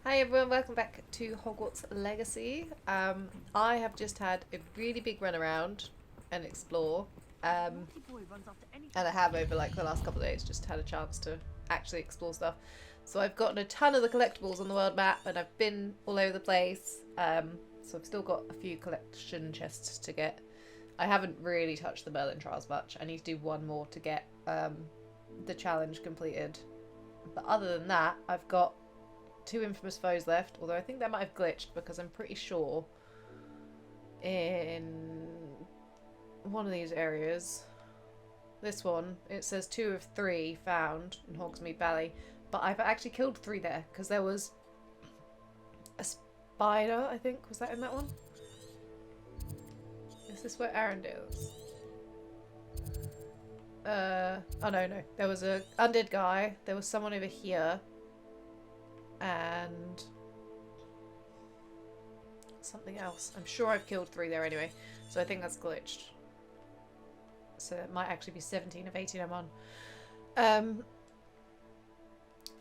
Hi everyone, welcome back to Hogwarts Legacy. I have just had a really big run around and explore, and I have over like the last couple of days just had a chance to actually explore stuff. So I've gotten a ton of the collectibles on the world map and I've been all over the place, so I've still got a few collection chests to get. I haven't really touched the Merlin trials much. I need to do one more to get the challenge completed, but other than that I've got 2 infamous foes left, although I think that might have glitched because I'm pretty sure in one of these areas, this one, it says 2 of 3 found in Hogsmeade Valley, but I've actually killed 3 there because there was a spider, I think. Was that in that one? Is this where Arundel's? Oh no. There was a undead guy, there was someone over here, and something else. I'm sure I've killed 3 there anyway, so I think that's glitched. So it might actually be 17 of 18 I'm on.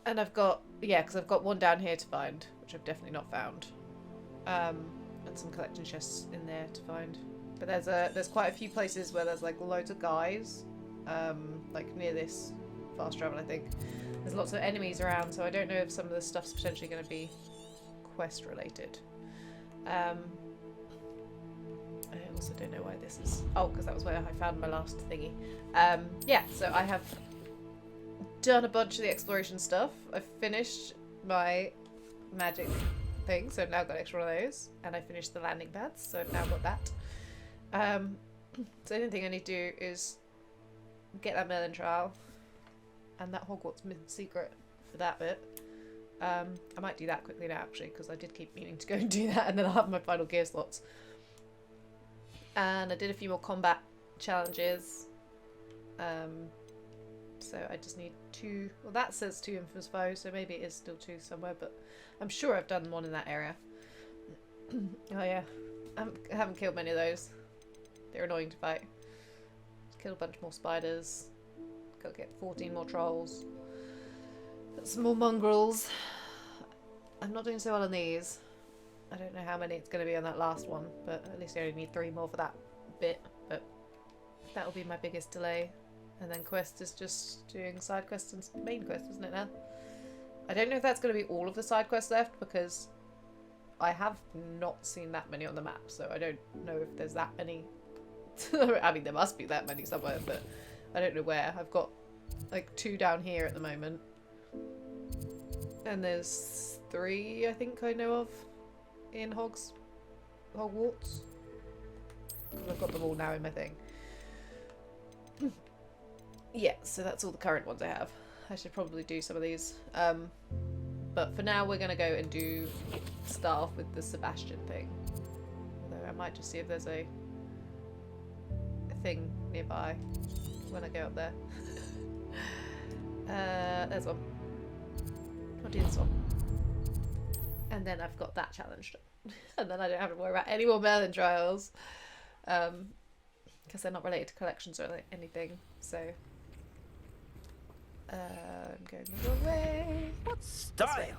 And I've got, yeah, because I've got one down here to find, which I've definitely not found. And some collection chests in there to find. But there's quite a few places where there's like loads of guys, like near this fast travel, I think. There's lots of enemies around, so I don't know if some of this stuff's potentially going to be quest related. I also don't know why this is... Oh, because that was where I found my last thingy. Yeah, so I have done a bunch of the exploration stuff. I've finished my magic thing, so I've now got extra one of those. And I finished the landing pads, so I've now got that. So the only thing I need to do is get that Merlin trial and that Hogwarts secret for that bit. I might do that quickly now actually, because I did keep meaning to go and do that, and then I'll have my final gear slots. And I did a few more combat challenges. So I just need 2. Well, that says 2 infamous foes, so maybe it is still 2 somewhere, but I'm sure I've done one in that area. Oh yeah, I haven't killed many of those. They're annoying to fight. Killed a bunch more spiders. Got to get 14 more trolls. Got some more mongrels. I'm not doing so well on these. I don't know how many it's going to be on that last one, but at least I only need 3 more for that bit. But that'll be my biggest delay. And then quest is just doing side quests and main quest, isn't it now? I don't know if that's going to be all of the side quests left, because I have not seen that many on the map, so I don't know if there's that many. I mean, there must be that many somewhere, but I don't know where. I've got like 2 down here at the moment. And there's 3, I think I know of, in Hogwarts. Because I've got them all now in my thing. Yeah, so that's all the current ones I have. I should probably do some of these. But for now we're going to go and start off with the Sebastian thing. Although I might just see if there's a thing nearby when I go up there. There's one. I'll do this one. And then I've got that challenge done. And then I don't have to worry about any more Merlin trials. Because they're not related to collections or anything. So I'm going the wrong way. What style?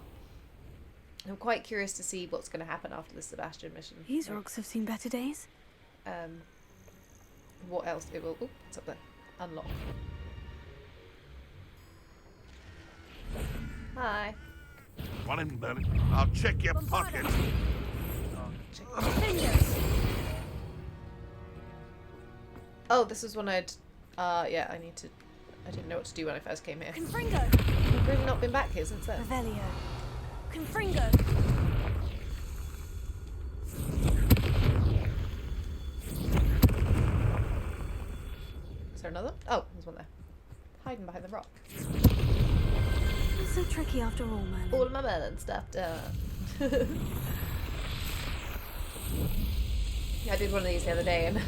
I'm quite curious to see what's going to happen after the Sebastian mission. These rocks have seen better days. What else it will... Oh, it's up there. Unlock. Hi. One in Merlin. I'll check your pockets. Oh, this is when I'd... yeah, I didn't know what to do when I first came here. Confringo. I've really not been back here since then. Revelio. Confringo. Is there another? Oh, there's one there. Hiding behind the rock. Not so tricky after all, man. All of my Merlin stuff done. I did one of these the other day and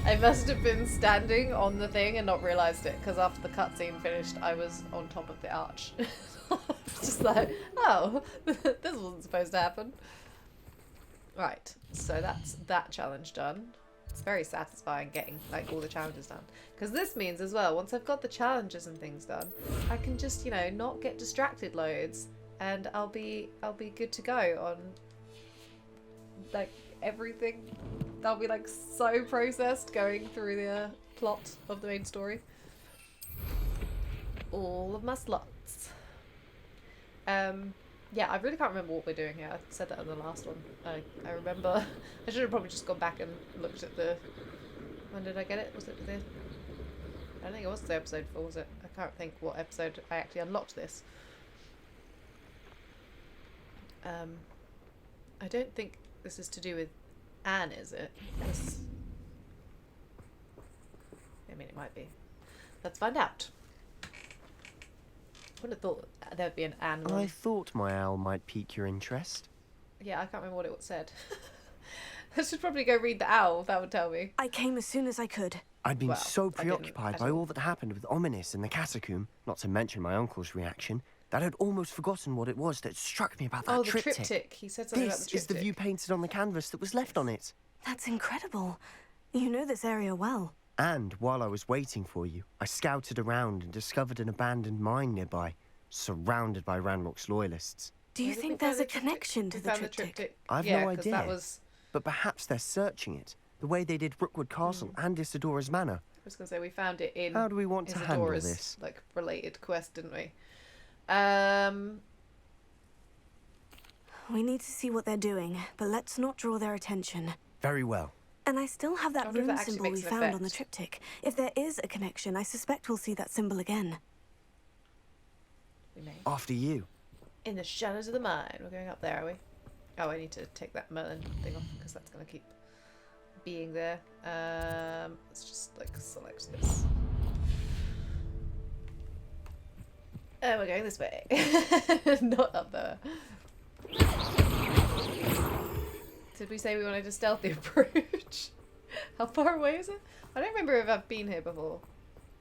I must have been standing on the thing and not realised it, because after the cutscene finished I was on top of the arch. Just like, oh, this wasn't supposed to happen. Right, so that's that challenge done. It's very satisfying getting like all the challenges done, because this means as well, once I've got the challenges and things done, I can just, you know, not get distracted loads and I'll be good to go on like everything. I'll be like so processed going through the plot of the main story. All of my slots. Yeah, I really can't remember what we're doing here. I said that in the last one. I remember. I should have probably just gone back and looked at the. When did I get it? Was it the? I don't think it was the episode 4, was it? I can't think what episode I actually unlocked this. I don't think this is to do with Anne, is it? I mean, it might be. Let's find out. I would have thought there'd be an Anne one. I thought my owl might pique your interest. Yeah, I can't remember what it said. I should probably go read the owl. That would tell me. I came as soon as I could. I'd been Well, so I didn't preoccupied at by all. all that happened with Ominous in the catacomb, not to mention my uncle's reaction, that I'd almost forgotten what it was that struck me about that Oh, the triptych. triptych. He said something about the This triptych. is the view painted on the canvas that was left on it. That's incredible. You know this area well. And while I was waiting for you, I scouted around and discovered an abandoned mine nearby, surrounded by Ranrock's loyalists. Do you Where did think we find there's a triptych? connection to We the found triptych? I've yeah, no 'cause idea. That was. But perhaps they're searching it, the way they did Rookwood Castle and Isidora's Manor. I was gonna say we found it in. How do we want to handle Isidora's, this? like related quest, didn't we? We need to see what they're doing, but let's not draw their attention. Very well. And I still have I that wonder if rune that actually symbol we makes an found on the effect. triptych. If there is a connection, I suspect we'll see that symbol again. We may. After you. In the shadows of the mine. We're going up there, are we? Oh, I need to take that melon thing off because that's gonna keep being there. Let's just like select this. Oh, we're going this way. Not up there. Did we say we wanted a stealthy approach? How far away is it? I don't remember if I've been here before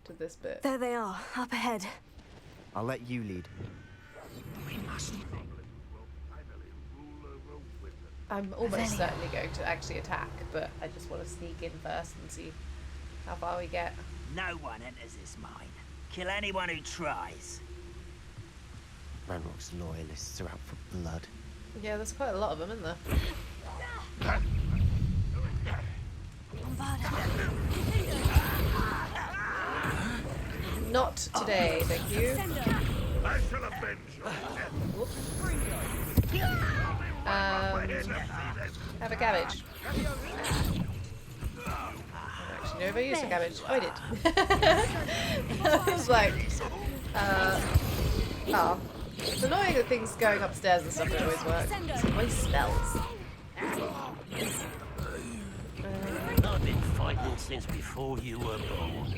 to this bit. There they are, up ahead. I'll let you lead. We must. I'm almost Revelio. certainly going to actually attack, but I just want to sneak in first and see how far we get. No one enters this mine. Kill anyone who tries. Ranrock's loyalists are out for blood. Yeah, there's quite a lot of them, isn't there? Not today, thank you. I shall avenge you. Have a cabbage. I don't actually know if I used a cabbage. Oh, I did. I was like, oh. It's annoying that things going upstairs and stuff don't always work. It's always spells. I've been fighting since before you were born.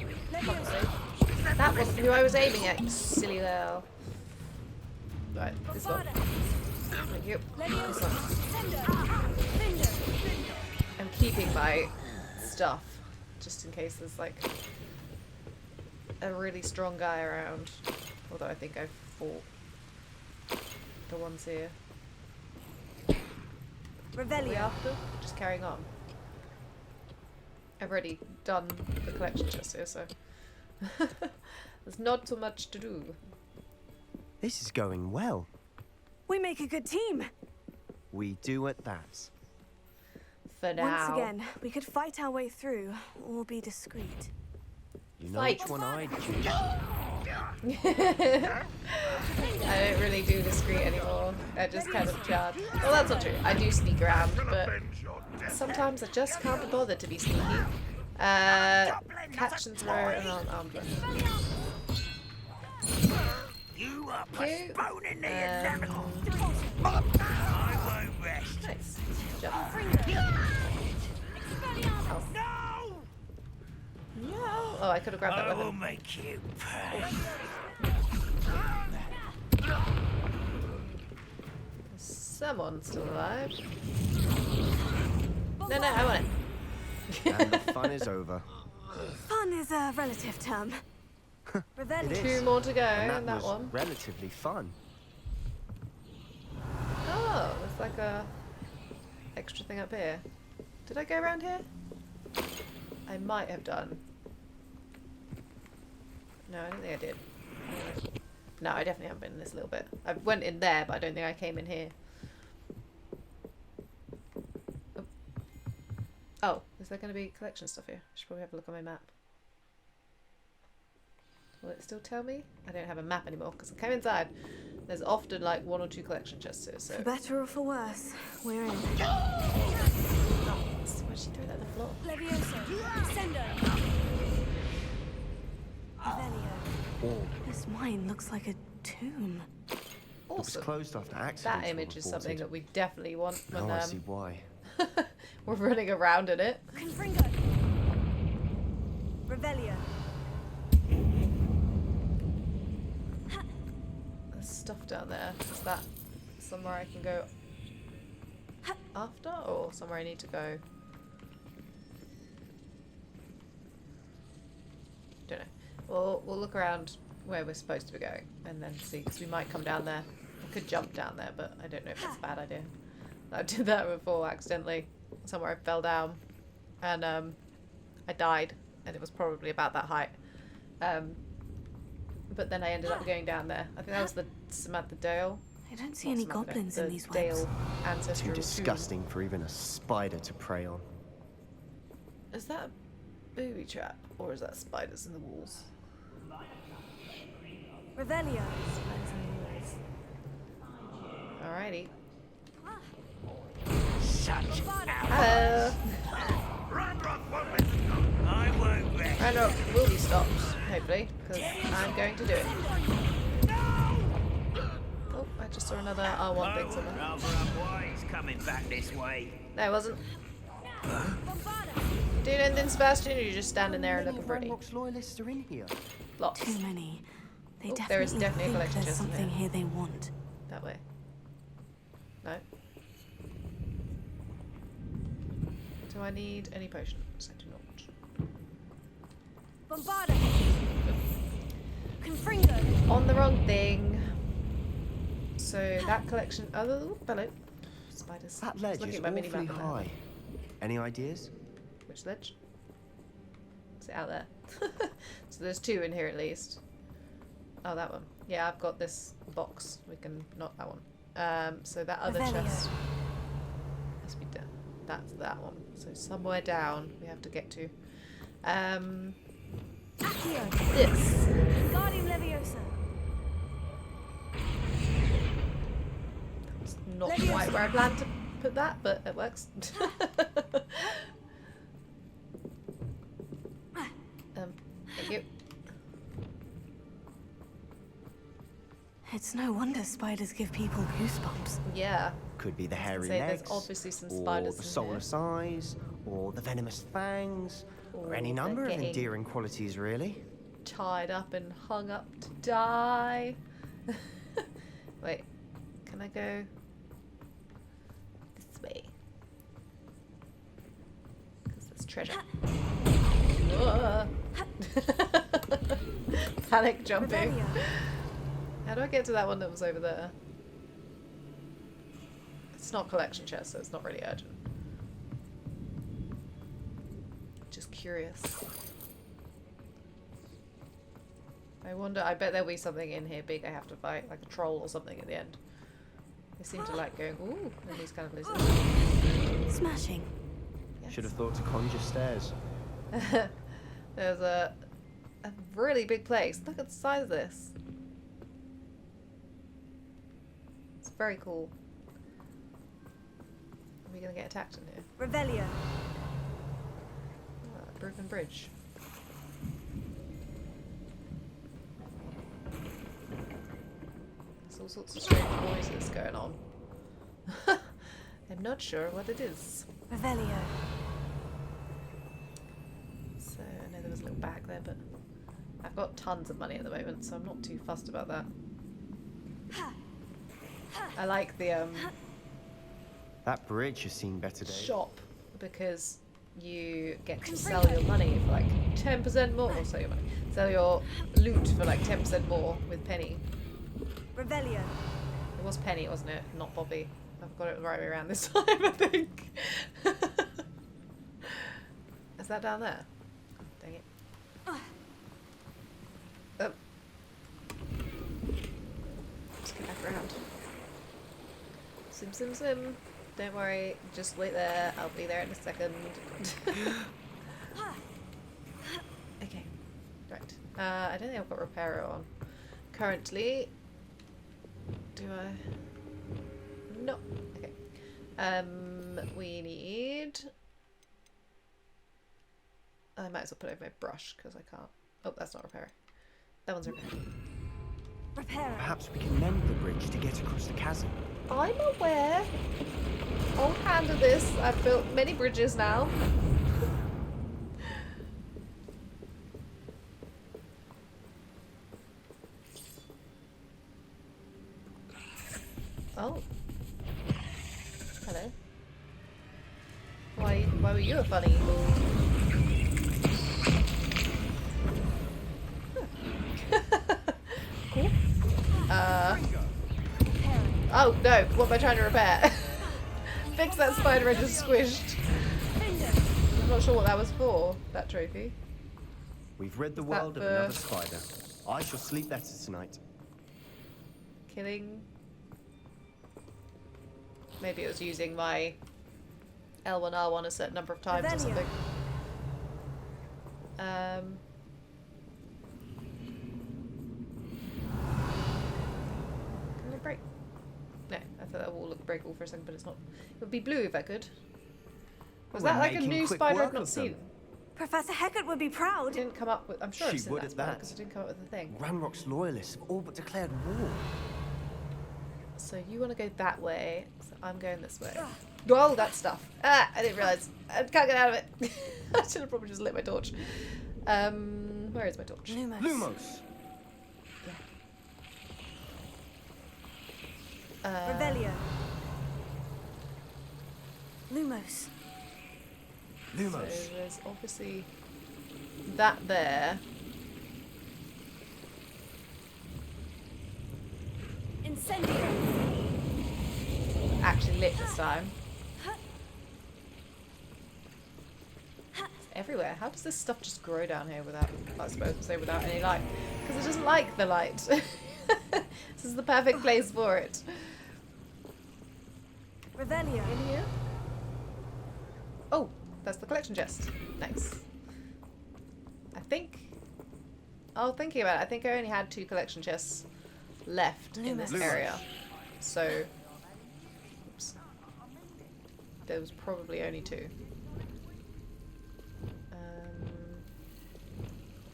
That wasn't who I was aiming at, you silly girl. Right, this one. Thank you. This one. I'm keeping my stuff, just in case there's like a really strong guy around. Although I think I've fought the ones here. Are we Revelio. after? Just carrying on. I've already done the collection chest here, so there's not so much to do. This is going well. We make a good team. We do at that. For now. Once again, we could fight our way through, or be discreet. You know Fight. which one I'd choose. I don't really do discreet anymore. I just kind of charge. Well, that's not true. I do sneak around, but sometimes I just can't be bothered to be sneaky. Catch and throw and arm blast. You are Cute. postponing the inevitable. Um, I won't rest. Nice. Jump. Oh. No! No. Oh, I could have grabbed that I will weapon. make you pay. Someone's still alive. No, I want it. And the fun is over. Fun is a relative term. Revelio. It is. Two more to go And in that was one. relatively fun. Oh, there's like a extra thing up here. Did I go around here? I might have done. No, I don't think I did. No, I definitely haven't been in this little bit. I went in there, but I don't think I came in here. Oh, is there going to be collection stuff here? I should probably have a look on my map. Will it still tell me? I don't have a map anymore because I came inside. There's often like 1 or 2 collection chests here, so... For better or for worse, we're in. Oh, why'd she throw that on the floor? Levioso! Sendo! Revelio. This mine looks like a tomb. It was Awesome. closed after accidents. That image is something that we definitely want when Now I see why. we're running around in it. Confringo! Revelio. There's stuff down there. Is that somewhere I can go after, or somewhere I need to go? Don't know. We'll look around where we're supposed to be going and then see, because we might come down there. I could jump down there, but I don't know if that's a bad idea. I did that before accidentally. Somewhere I fell down and I died, and it was probably about that height. But then I ended up going down there. I think that was the Samantha Dale. I don't see any goblins in these webs. Dale ancestral Too disgusting for even a spider to prey on. Is that a booby trap, or is that spiders in the walls? Revelio. Spiders in the walls. Alrighty. Such Hello. I won't rest. Ranrock will be stopped, hopefully, because I'm going to do it. Oh, I just saw another R1 thing somewhere. Rather unwise coming back this way. No, it wasn't. Doing anything, Sebastian, or are you just standing there and looking pretty? Ranrock's loyalists are in here. Lots. Too many. They Oh, definitely, there is definitely a think collection there's chest in something there. here they want. That way. No. Do I need any potions? I do not. Bombarda. Confringo. On the wrong thing. So that collection. Oh, hello. Spiders. That I was ledge looking is at my awfully minimap now. high. Any ideas? Which ledge? Is it out there? So there's 2 in here at least. Oh, that one. Yeah, I've got this box. We can not that one. So that other Revelio. chest must be down. That's that one. So somewhere down we have to get to. Accio. This. Guardian Leviosa. It's not quite where I planned to put that, but it works. Thank you. It's no wonder spiders give people goosebumps. Yeah. Could be the hairy say legs, there's obviously some or spiders the in soulless eyes, or the venomous fangs, or any Or number they're of getting- endearing qualities, really. Tied up and hung up to die. Wait, can I go this way? Because there's treasure. Whoa. Panic jumping. Revelio. How do I get to that one that was over there? It's not collection chest, so it's not really urgent. Just curious. I wonder, I bet there'll be something in here big I have to fight, like a troll or something at the end. They seem to like going, ooh, and these kind of lizards. Smashing. Yes. Should have thought to conjure stairs. There's a really big place. Look at the size of this. It's very cool. Are we going to get attacked in here? Revelio. Broken bridge. There's all sorts of strange noises going on. I'm not sure what it is. Revelio. So I know there was a little bag there, but I've got tons of money at the moment, so I'm not too fussed about that. I like the That bridge has seen better days. shop because you get to sell your money for like 10% more. Or sell your money. Sell your loot for like 10% more with Penny. Revelio. It was Penny, wasn't it? Not Bobby. I've got it the right way around this time, I think. Is that down there? Oh, dang it. Oh. around. Sim. Don't worry, just wait there. I'll be there in a second. Okay, right. I don't think I've got repairer on. Currently. Do I? No. Okay. We need... I might as well put it over my brush, because I can't... Oh, that's not repairer. That one's repairer. Repairer. Perhaps we can mend the bridge to get across the chasm. I'm aware. Old hand of this. I've built many bridges now. Oh. Hello. Why were you a funny? Cool. Oh no, what am I trying to repair? Fix that spider I just squished. I'm not sure what that was for, that trophy. We've rid the world of another spider. I shall sleep better tonight. Killing. Maybe it was using my L1, R1 a certain number of times or something. Can it break? No, I thought that wall looked breakable for a second, but it's not. It would be blue if I could. Was that like a new spider I've not seen? Professor Hecat would be It proud. didn't come up with. I'm sure She I've seen would that at spider that. because it didn't come up with the thing. Ranrock's loyalists have all but declared war. So you want to go that way, so I'm going this way. Oh, that stuff. Ah, I didn't realise. I can't get out of it. I should have probably just lit my torch. Where is my torch? Lumos. Lumos! Revelio. Lumos. Lumos. So there's obviously that there. Incendio. Actually lit this time. It's everywhere. How does this stuff just grow down here without, I suppose, say without any light? Because it doesn't like the light. This is the perfect place for it. Revelio. In here? Oh, that's the collection chest. Nice. I think... Oh, thinking about it, I think I only had 2 collection chests left in this Lumos. area. So... Oops. There was probably only 2.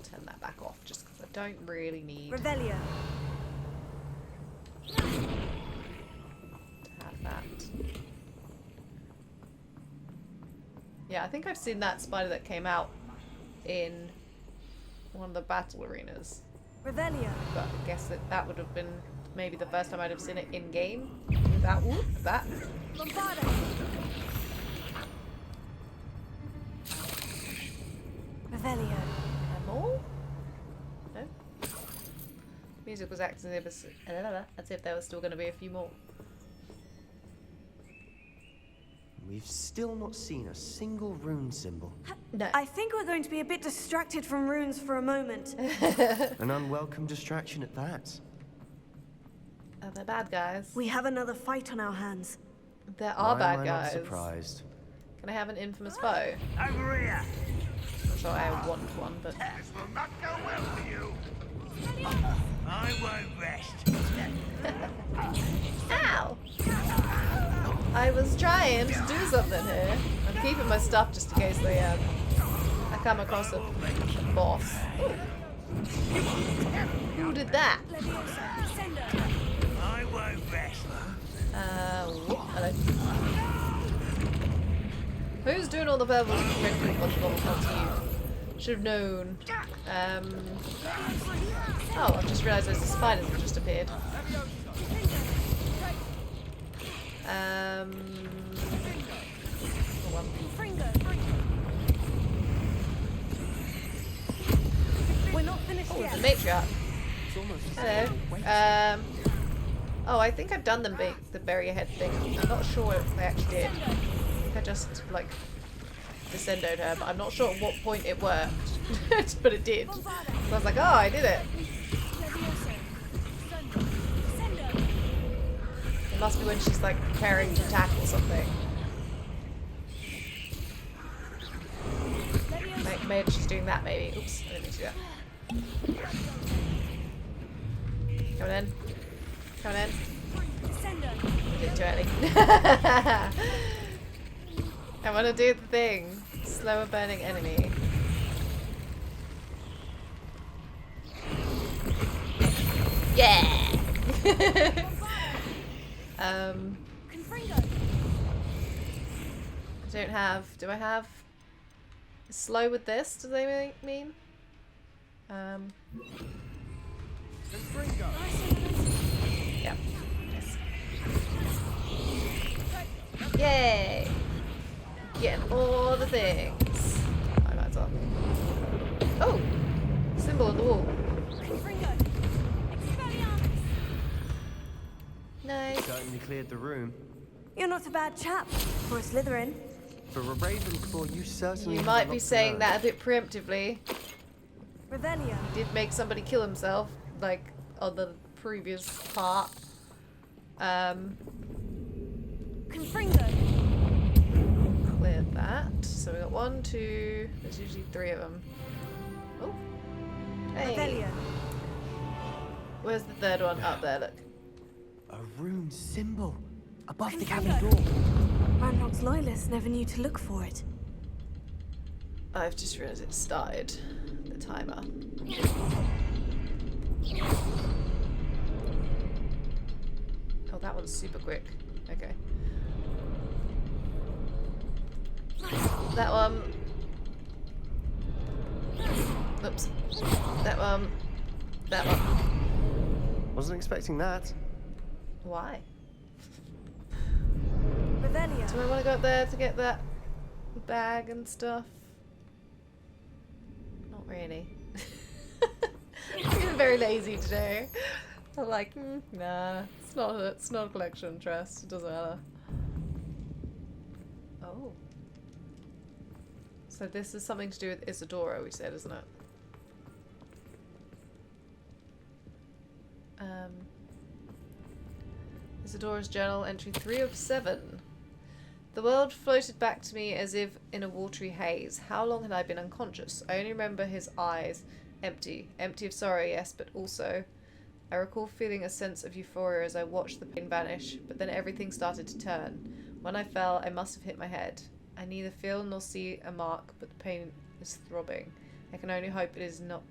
Turn that back off just because I don't really need to Revelio. have that. Yeah, I think I've seen that spider that came out in one of the battle arenas. Revelio. But I guess that would have been maybe the first time I'd have seen it in game. Without that. Lombardo. Revelio. More? No? Music was acting as if there was still going to be a few more. We've still not seen a single rune symbol. No. I think we're going to be a bit distracted from runes for a moment. An unwelcome distraction at that. Oh, they're bad guys. We have another fight on our hands. There are Why bad am I guys. not surprised? Can I have an infamous foe? Over here. Not sure I want one, but This will not go well for you. I won't rest. ow! I was trying to do something here. I'm keeping my stuff just in case they I come across a boss. Ooh. Who did that? I won't rest. Hello. Who's doing all the purple red green bottle you? Should have known. Oh, I've just realised there's a spider that just appeared. Hold on. We're not finished Oh, yet. the matriarch. It's almost Hello. Oh, I think I've done the bury your head thing. I'm not sure if I actually did. I think I just, like, descendoed her, but I'm not sure at what point it worked. But it did. So I was like, oh, I did it. It must be when she's like preparing to tackle something. Maybe she's doing that, maybe. Oops, I didn't mean to do that. Coming in. Coming in. I did too early. I want to do the thing. Slower burning enemy. Yeah! I don't have... Do I have... Slow with this, do they mean? Yeah. Yes. Yay! Getting all the things. I might as well. Oh! Symbol on the wall. Nice. Certainly cleared the room. You're not a bad chap for a Slytherin. For a Ravenclaw, you certainly You have might a be lot to saying learn. that a bit preemptively. Revelio. He did make somebody kill himself, like on the previous part. Confringo. Cleared that. So we got 1, 2. There's usually 3 of them. Oh. Hey. Revelio. Where's the third one? Up there, look. A rune symbol above the Confringo. cabin door. Ranrock's loyalists never knew to look for it. I've just realised it started the timer. Oh, that one's super quick. Okay. That one. Oops. That one. That one. Wasn't expecting that. Why? Revelio. Do I want to go up there to get that bag and stuff? Not really. I'm feeling very lazy today. I'm like, nah, it's not a collection trust. It doesn't matter. Oh. So this is something to do with Isadora, we said, isn't it? Isadora's journal, entry 3 of 7. The world floated back to me as if in a watery haze. How long had I been unconscious? I only remember his eyes. Empty. Empty of sorrow, yes, but also... I recall feeling a sense of euphoria as I watched the pain vanish, but then everything started to turn. When I fell, I must have hit my head. I neither feel nor see a mark, but the pain is throbbing. I can only hope it is not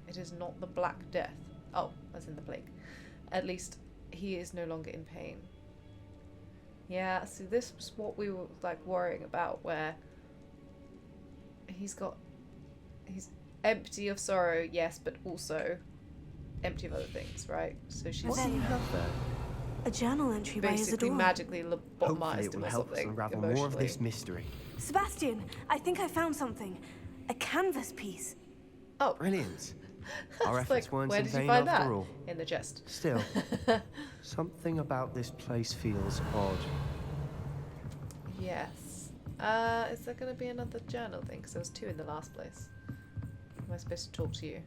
the Black Death. Oh, as in the plague. At least, he is no longer in pain. Yeah, see, this was what we were, like, worrying about, where he's empty of sorrow, yes, but also empty of other things, right? So she's What do you have there? A journal entry by basically Isadora. magically Hopefully lobotomized it him will or help us something unravel emotionally. more of this mystery. Sebastian, I think I found something. A canvas piece. Oh, Brilliant. Our it's efforts like, weren't where in did you vain find after that? all. In the chest. Still, something about this place feels odd. Yes. Is there going to be another journal thing? Because there was 2 in the last place. Am I supposed to talk to you?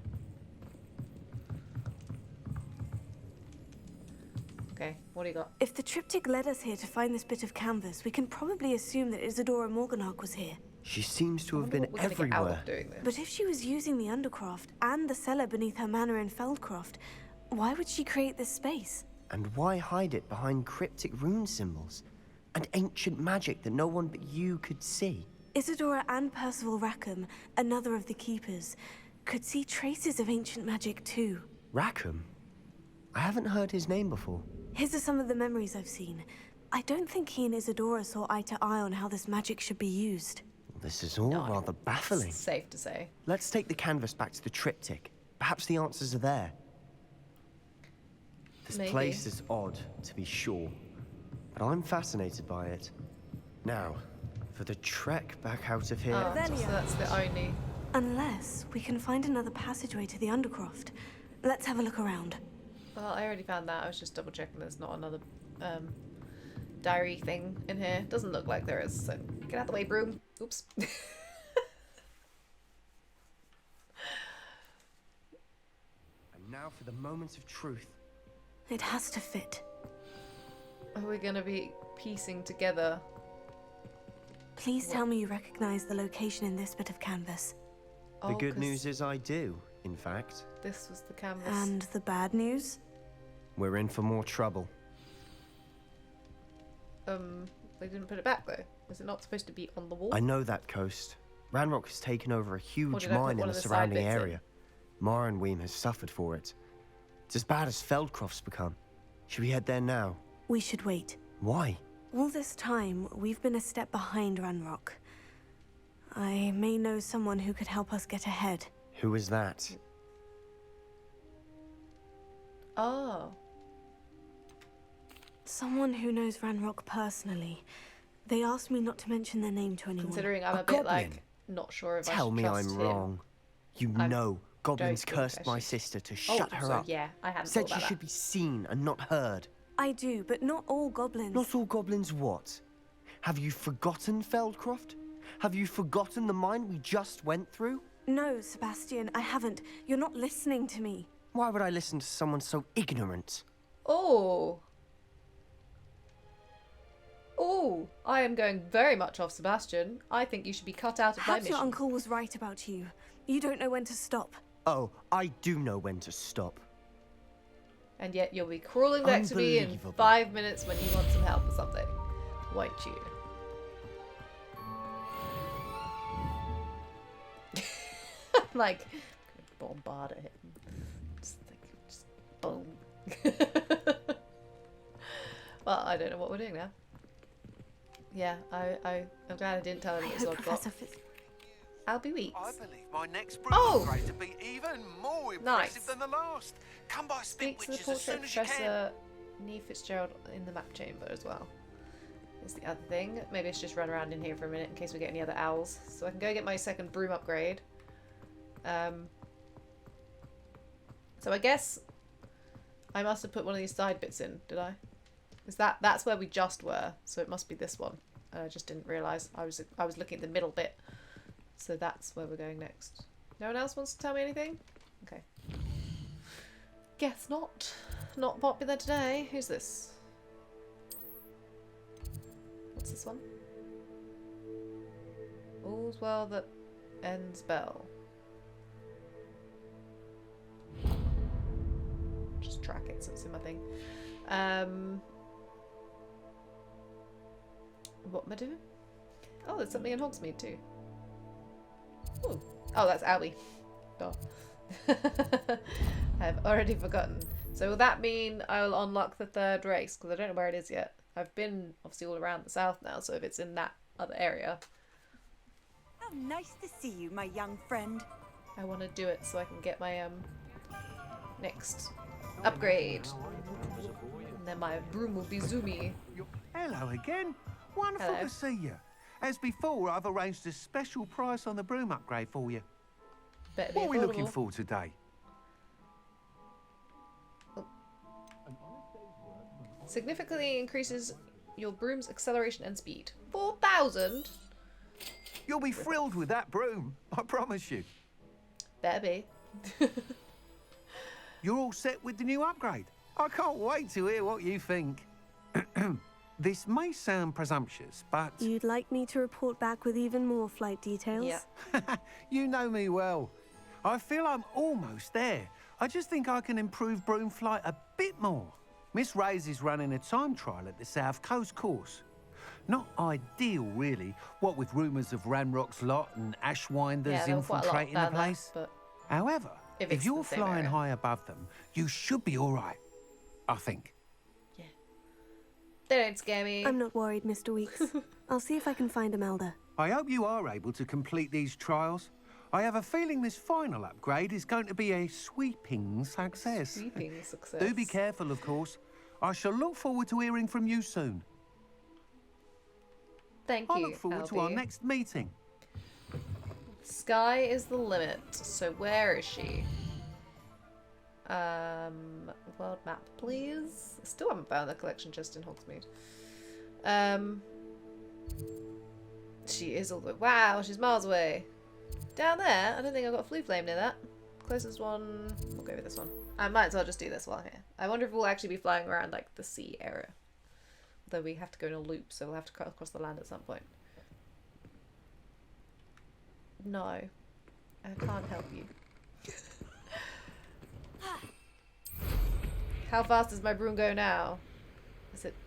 Okay, what do you got? If the triptych led us here to find this bit of canvas, we can probably assume that Isadora Morganach was here. She seems to I have wonder been what we're gonna get out everywhere. of doing this. But if she was using the Undercroft and the cellar beneath her manor in Feldcroft, why would she create this space? And why hide it behind cryptic rune symbols? And ancient magic that no one but you could see? Isadora and Percival Rackham, another of the keepers, could see traces of ancient magic too. Rackham? I haven't heard his name before. His are some of the memories I've seen. I don't think he and Isadora saw eye to eye on how this magic should be used. This is all No, rather baffling. It's safe to say. Let's take the canvas back to the triptych. Perhaps the answers are there. This Maybe. place is odd, to be sure, but I'm fascinated by it. Now, for the trek back out of here. Oh, so Revelio. that's the only... Unless we can find another passageway to the Undercroft. Let's have a look around. Well, I already found that. I was just double checking there's not another diary thing in here. Doesn't look like there is, so get out the way, broom. Oops. And now for the moment of truth. It has to fit. are we going to be piecing together? Please tell me you recognize the location in this bit of canvas. The good 'cause news is I do, in fact. this was the canvas. And the bad news? We're in for more trouble. They didn't put it back though. Is it not supposed to be on the wall? I know that coast. Ranrock has taken over a Or huge did I put mine in one the of the side surrounding bits in? area. Marenweem has suffered for it. It's as bad as Feldcroft's become. Should we head there now? We should wait. Why? All this time, we've been a step behind Ranrock. I may know someone who could help us get ahead. Who is that? Oh. Someone who knows Ranrock personally. They asked me not to mention their name to anyone. Considering I'm A a bit goblin? like not sure if Tell I should me trust I'm him. wrong. You I know goblins don't think cursed I my should. sister to Oh, shut her so up. yeah, I hadn't Said thought she about should be seen and not heard. I do, but not all goblins. Not all goblins what? Have you forgotten Feldcroft? Have you forgotten the mine we just went through? No, Sebastian, I haven't. You're not listening to me. Why would I listen to someone so ignorant? Oh. Oh, I am going very much off Sebastian. I think you should be cut out of my Perhaps mission. your uncle was right about you. You don't know when to stop. Oh, I do know when to stop. And yet you'll be crawling back to me in Unbelievable. 5 minutes when you want some help or something. Won't you? Like, bombard at him. Just boom. Well, I don't know what we're doing now. Yeah, I'm glad I didn't tell him I it was hope Oddbot. Professor Fitz... Albie Weeks. I believe my next broom Oh! upgrade to be even more Nice. impressive than the last. Come by Spit Speaks to the Witches as portrait soon of as you can. Professor Niamh Fitzgerald in the map chamber as well. Is the other thing. Maybe it's just run around in here for a minute in case we get any other owls. So I can go get my second broom upgrade. So I guess I must have put one of these side bits in, did I? Is that's where we just were, so it must be this one. I just didn't realise. I was looking at the middle bit. So that's where we're going next. No one else wants to tell me anything? Okay. Guess not. Not popular today. Who's this? What's this one? All's well that ends well. Just track it so it's in my thing. What am I doing? Oh, there's something in Hogsmeade too. Ooh. Oh, that's Albie. Duh. I've already forgotten. So will that mean I'll unlock the third race? Because I don't know where it is yet. I've been obviously all around the south now, so if it's in that other area, How nice to see you, my young friend. I want to do it so I can get my next upgrade. And then my broom will be zoomy. Hello again. Wonderful Hello. to see you. As before, I've arranged a special price on the broom upgrade for you. Better be What are we looking affordable. for today? Significantly increases your broom's acceleration and speed. 4,000? You'll be thrilled with that broom, I promise you. Better be. You're all set with the new upgrade. I can't wait to hear what you think. This may sound presumptuous, but You'd like me to report back with even more flight details? Yeah. you know me well. I feel I'm almost there. I just think I can improve broom flight a bit more. Miss Ray's is running a time trial at the South Coast course. Not ideal, really, what with rumours of Ranrock's lot and Ashwinders Yeah, there were quite a lot infiltrating the down there, place. but However, If if it's you're the same flying area. high above them, you should be all right, I think. they don't scare me. I'm not worried, Mr. Weeks. I'll see if I can find Imelda. I hope you are able to complete these trials. I have a feeling this final upgrade is going to be a sweeping success. Sweeping success. Do be careful, of course. I shall look forward to hearing from you soon. Thank I you, look forward to our Albie. next meeting. Sky is the limit. So where is she? World map, please. Still haven't found the collection chest in Hogsmeade. She is all the way. Wow, she's miles away. Down there? I don't think I've got a flue flame near that. Closest one. We'll go with this one. I might as well just do this while I'm here. I wonder if we'll actually be flying around like the sea area. Though we have to go in a loop, so we'll have to cut across the land at some point. No. I can't help you. How fast does my broom go now?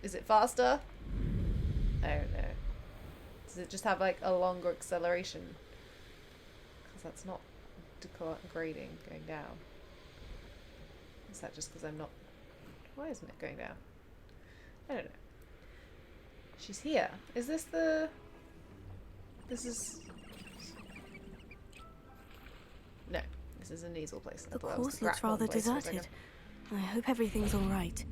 Is it faster? I don't know. Does it just have like a longer acceleration? Because that's not grading, going down. Is that just because I'm not... Why isn't it going down? I don't know. She's here. Is this the... This is... No. This is an easel place. The course looks rather deserted. I hope everything's all right.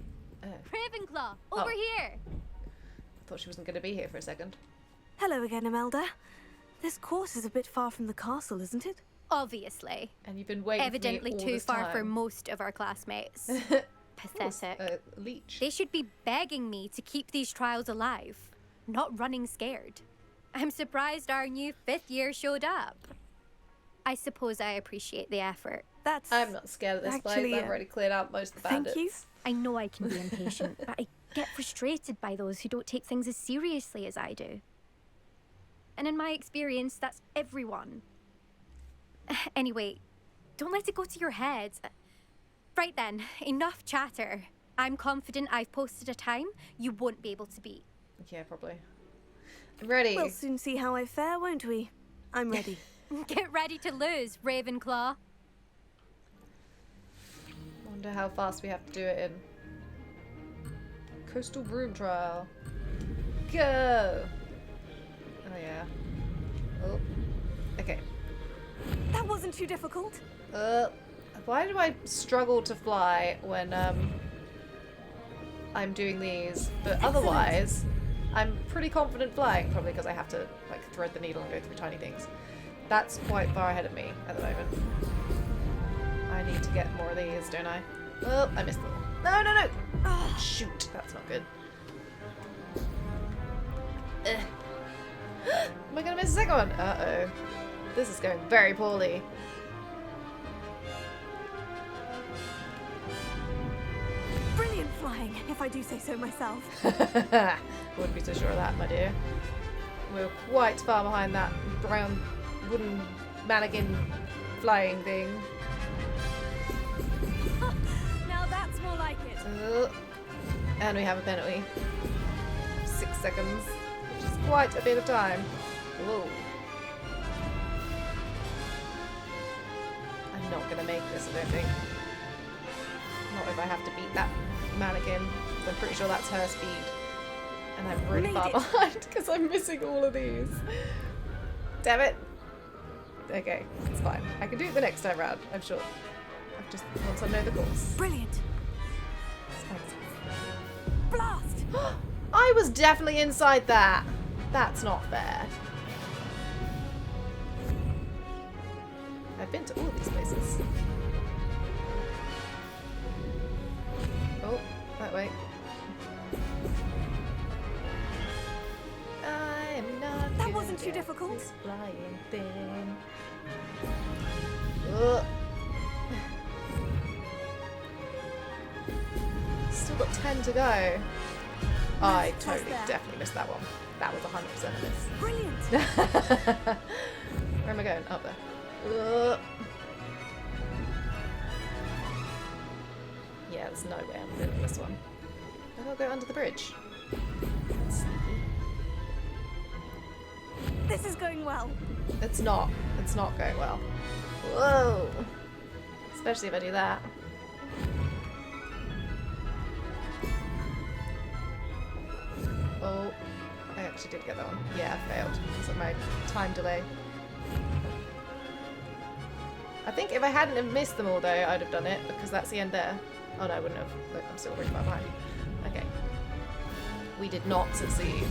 Ravenclaw, over here! I thought she wasn't going to be here for a second. Hello again, Imelda. This course is a bit far from the castle, isn't it? Obviously. And you've been waiting Evidently for me all too this far time. for most of our classmates. Pathetic. Leech. They should be begging me to keep these trials alive, not running scared. I'm surprised our new 5th year showed up. I suppose I appreciate the effort. I'm not scared of this place. I've already cleared out most of the bandits. Thank you. I know I can be impatient, but I get frustrated by those who don't take things as seriously as I do. And in my experience, that's everyone. Anyway, don't let it go to your head. Right then, enough chatter. I'm confident I've posted a time you won't be able to beat. Yeah, probably. I'm ready. We'll soon see how I fare, won't we? I'm ready. Get ready to lose, Ravenclaw. Wonder how fast we have to do it in. Coastal broom trial. Go! Oh yeah. Oh. Okay. That wasn't too difficult. Why do I struggle to fly when I'm doing these? But otherwise, I'm pretty confident flying, probably because I have to like thread the needle and go through tiny things. That's quite far ahead of me at the moment. I need to get more of these, don't I? Oh, I missed them. No, no, no! Oh, shoot, that's not good. Am I gonna miss a second one? Uh-oh. This is going very poorly. Brilliant flying, if I do say so myself. Wouldn't be so sure of that, my dear. We're quite far behind that brown wooden mannequin flying thing. Now that's more like it. And we have a penalty. 6 seconds, which is quite a bit of time. Whoa. I'm not gonna make this, I don't think. Not if I have to beat that mannequin. I'm pretty sure that's her speed. And I'm really far behind because I'm missing all of these. Damn it. Okay, it's fine. I can do it the next time round, I'm sure. I've just, once I know the course. Brilliant. Blast! I was definitely inside that. That's not fair. I've been to all of these places. Oh, that way. I'm not. That wasn't too difficult. This flying thing. Ugh. Still got 10 to go. I totally, definitely missed that one. That was 100% a miss. Brilliant. Where am I going? Up there. Ugh. Yeah, there's no way I'm doing this one. Maybe I'll go under the bridge. This is going well. It's not. It's not going well. Whoa. Especially if I do that. Oh, I actually did get that one. Yeah, I failed because of my time delay. I think if I hadn't have missed them all though, I'd have done it because that's the end there. Oh no, I wouldn't have. Look, I'm still really far behind. Okay. We did not succeed.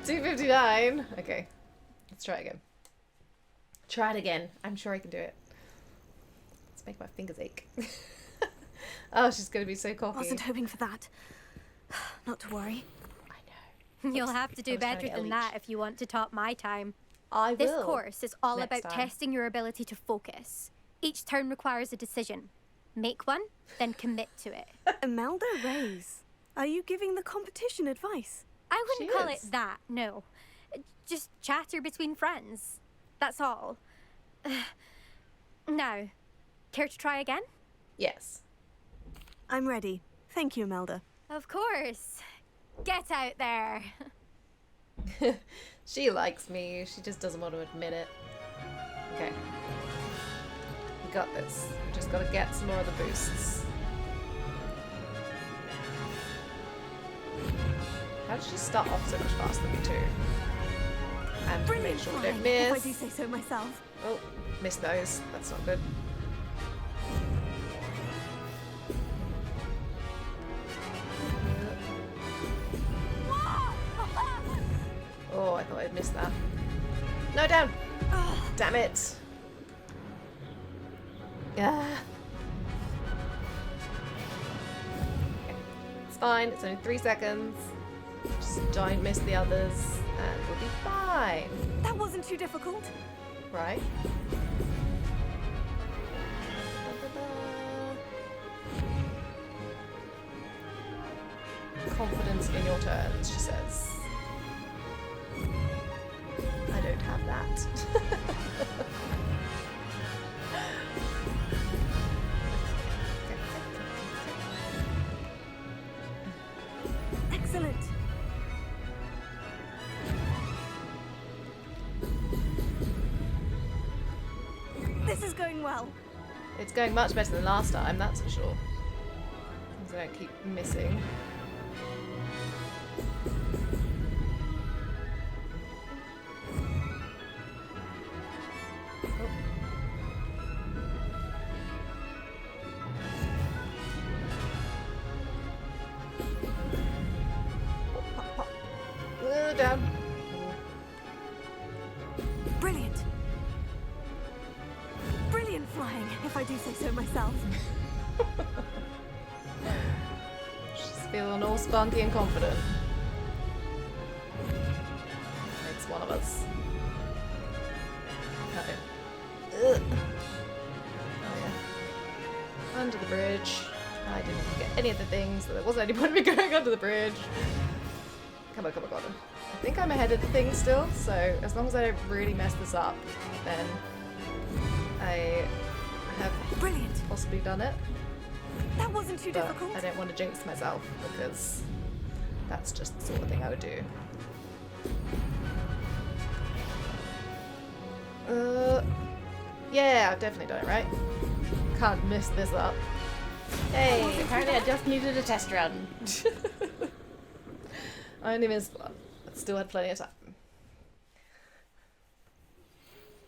2:59. Okay. Let's try again. Try it again. I'm sure I can do it. Let's make my fingers ache. Oh, she's going to be so cocky. Wasn't hoping for that. Not to worry. I know. You'll have to do better than that if you want to top my time. I will. This course is all next about time. testing your ability to focus. Each turn requires a decision. Make one, then commit to it. Imelda Reyes, are you giving the competition advice? I wouldn't She call is. it that, no. Just chatter between friends. That's all. Now, care to try again? Yes. I'm ready. Thank you, Imelda. Of course. Get out there. She likes me. She just doesn't want to admit it. Okay. We got this. We just gotta get some more of the boosts. How did she start off so much faster than me too? And Brilliant make sure we flying, don't if I miss. do say so myself. Oh, missed those. That's not good. Oh, I thought I'd missed that. No, down! Damn it! Yeah. Okay. It's fine. It's only 3 seconds. Just don't miss the others, and we'll be fine. That wasn't too difficult. Right? Confidence in your turns, she says. I don't have that. Excellent. This is going well. It's going much better than last time, that's for sure. Because I don't keep missing. Down. Brilliant. Brilliant flying, if I do say so myself. She's feeling all spunky and confident. It's one of us. No. Ugh. Oh yeah. Under the bridge. I didn't get any of the things, so there wasn't any point in me going under the bridge. Come on, come on, come on. I think I'm ahead of the thing still, so as long as I don't really mess this up, then I have Brilliant. possibly done it. That wasn't too But difficult. I don't want to jinx myself because that's just the sort of thing I would do. Yeah, I've definitely done it right. Can't mess this up. Hey, apparently I just needed a test run. I only missed one, but still had plenty of time.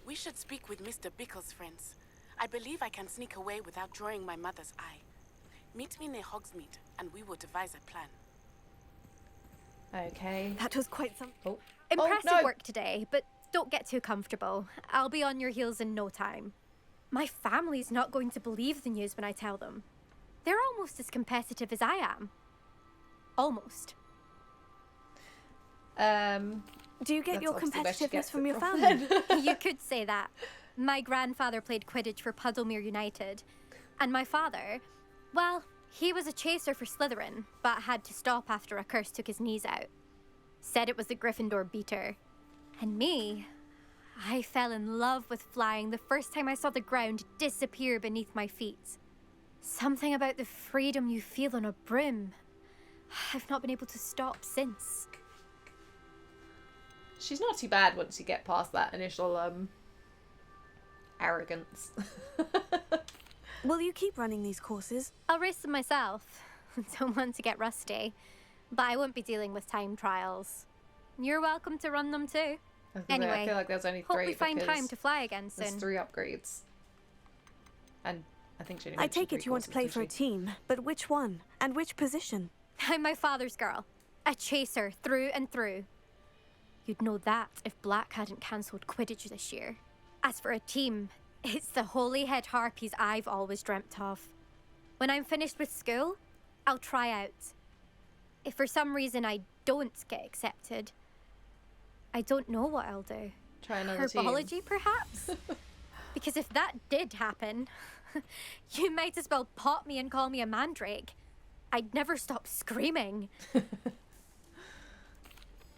We should speak with Mr. Bickle's friends. I believe I can sneak away without drawing my mother's eye. Meet me near Hogsmeade, and we will devise a plan. Okay. That was quite some. Oh. Impressive Oh, no. work today, but don't get too comfortable. I'll be on your heels in no time. My family's not going to believe the news when I tell them. They're almost as competitive as I am. Almost. Do you get That's your obviously where she competitiveness gets from it your from. family? You could say that. My grandfather played Quidditch for Puddlemere United. And my father, well, he was a chaser for Slytherin, but had to stop after a curse took his knees out. Said it was the Gryffindor beater. And me, I fell in love with flying the first time I saw the ground disappear beneath my feet. Something about the freedom you feel on a broom. I've not been able to stop since. She's not too bad once you get past that initial arrogance. Will you keep running these courses? I'll race them myself. Don't want to get rusty. But I won't be dealing with time trials. You're welcome to run them too. I was gonna say, Anyway, I feel like there's only hope 3 we find because time to fly again there's soon. 3 upgrades. And I think she only I mentioned take it 3 you want to play courses, for a didn't she? team, but which one? And which position? I'm my father's girl. A chaser through and through. You'd know that if Black hadn't cancelled Quidditch this year. As for a team, it's the Holyhead Harpies I've always dreamt of. When I'm finished with school, I'll try out. If for some reason I don't get accepted, I don't know what I'll do. Try another team. Herbology, perhaps? Because if that did happen, You might as well pop me and call me a mandrake. I'd never stop screaming.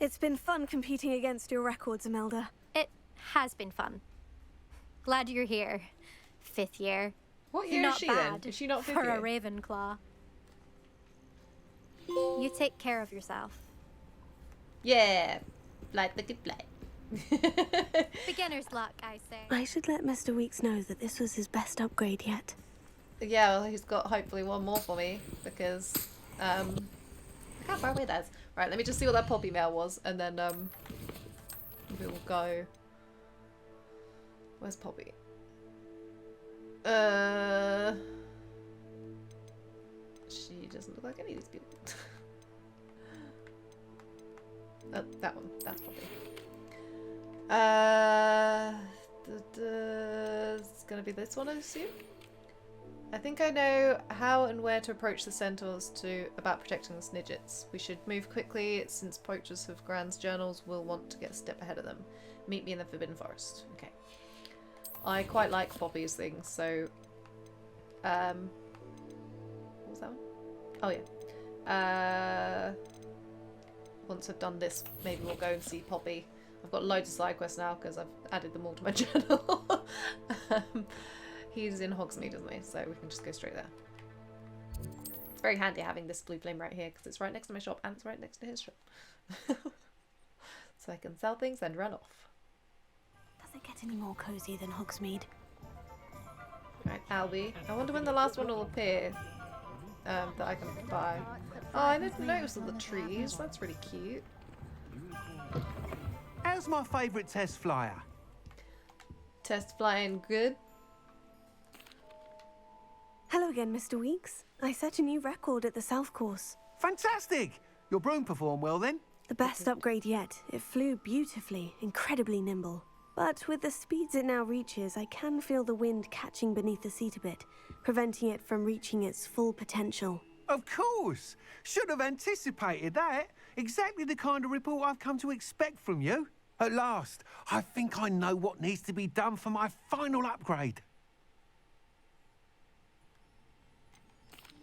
It's been fun competing against your records, Imelda. It has been fun. Glad you're here. 5th year. What year Not is she bad then? Is she not 5th for year? a Ravenclaw. You take care of yourself. Yeah. Like the good play. Beginner's luck, I say. I should let Mr. Weeks know that this was his best upgrade yet. Yeah, well, he's got hopefully one more for me because I can't find where that is. Right, let me just see what that poppy mail was, and then we will go. Where's Poppy? She doesn't look like any of these people. Oh, that one. That's Poppy. It's gonna be this one, I assume. I think I know how and where to approach the centaurs about protecting the Snidgets. We should move quickly, since poachers of Grand's journals will want to get a step ahead of them. Meet me in the Forbidden Forest. Okay. I quite like Poppy's things, so... what was that one? Oh, yeah. Once I've done this, maybe we'll go and see Poppy. I've got loads of side quests now, because I've added them all to my journal. He's in Hogsmeade, isn't he? So we can just go straight there. It's very handy having this blue flame right here because it's right next to my shop and it's right next to his shop. So I can sell things and run off. Does it get any more cozy than Hogsmeade? Right, Albie. I wonder when the last one will appear that I can buy. Oh, I didn't notice all the trees. That's really cute. How's my favourite test flyer? Test flying good. Hello again, Mr. Weeks. I set a new record at the South Course. Fantastic! Your broom performed well then? The best upgrade yet. It flew beautifully, incredibly nimble. But with the speeds it now reaches, I can feel the wind catching beneath the seat a bit, preventing it from reaching its full potential. Of course! Should have anticipated that. Exactly the kind of report I've come to expect from you. At last, I think I know what needs to be done for my final upgrade.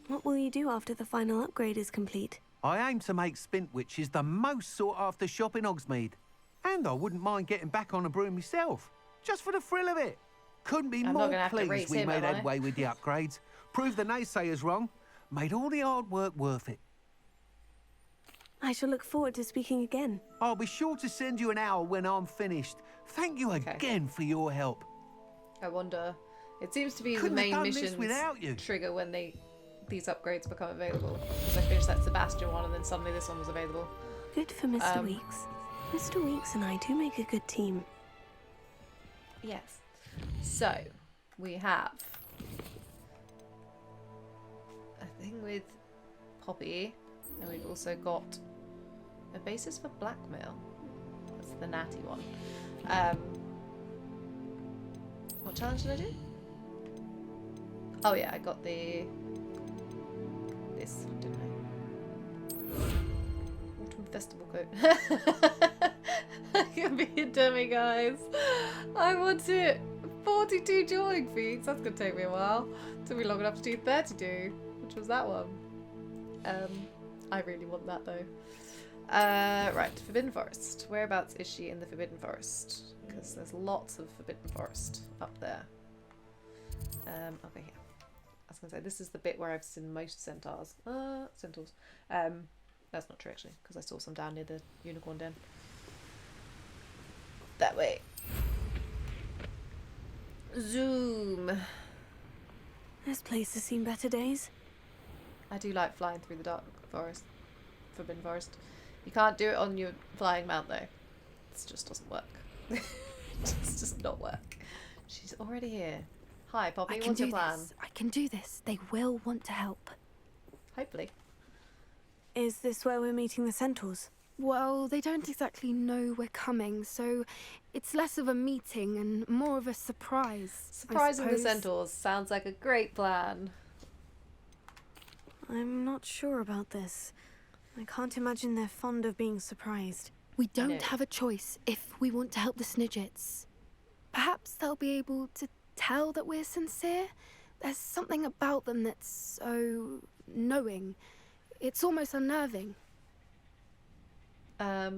What will you do after the final upgrade is complete? I aim to make Spintwitches the most sought-after shop in Hogsmeade. And I wouldn't mind getting back on a broom myself, just for the thrill of it. Couldn't be I'm not more gonna have to race pleased we him, made am I? headway with the upgrades. Proved the naysayers wrong. Made all the hard work worth it. I shall look forward to speaking again. I'll be sure to send you an owl when I'm finished. Thank you again for your help. I wonder. It seems to be Couldn't the have main done this missions without you. trigger when these upgrades become available. Because I finished that Sebastian one and then suddenly this one was available. Good for Mr. Weeks. Mr. Weeks and I do make a good team. Yes. So, we have a thing with Poppy, and we've also got a basis for Blackmail. That's the Natty one. What challenge did I do? Oh yeah, I got this, didn't I? Autumn Festival coat. I can be a dummy, guys. I want it. 42 joining feeds. That's gonna take me a while. Took me long enough to do 32, which was that one. I really want that though. Right, Forbidden Forest. Whereabouts is she in the Forbidden Forest? Because there's lots of Forbidden Forest up there. Okay, here. I was gonna say this is the bit where I've seen most centaurs. Centaurs. That's not true actually, because I saw some down near the unicorn den. That way. Zoom. This place has seen better days. I do like flying through the dark forest. Forbidden Forest. You can't do it on your flying mount though. This just doesn't work. It's just not work. She's already here. Hi Poppy, what's your plan? I can do this. They will want to help. Hopefully. Is this where we're meeting the centaurs? Well, they don't exactly know we're coming, so it's less of a meeting and more of a surprise. Surprising the centaurs sounds like a great plan. I'm not sure about this. I can't imagine they're fond of being surprised. We don't have a choice if we want to help the Snidgets. Perhaps they'll be able to tell that we're sincere. There's something about them that's so knowing. It's almost unnerving. I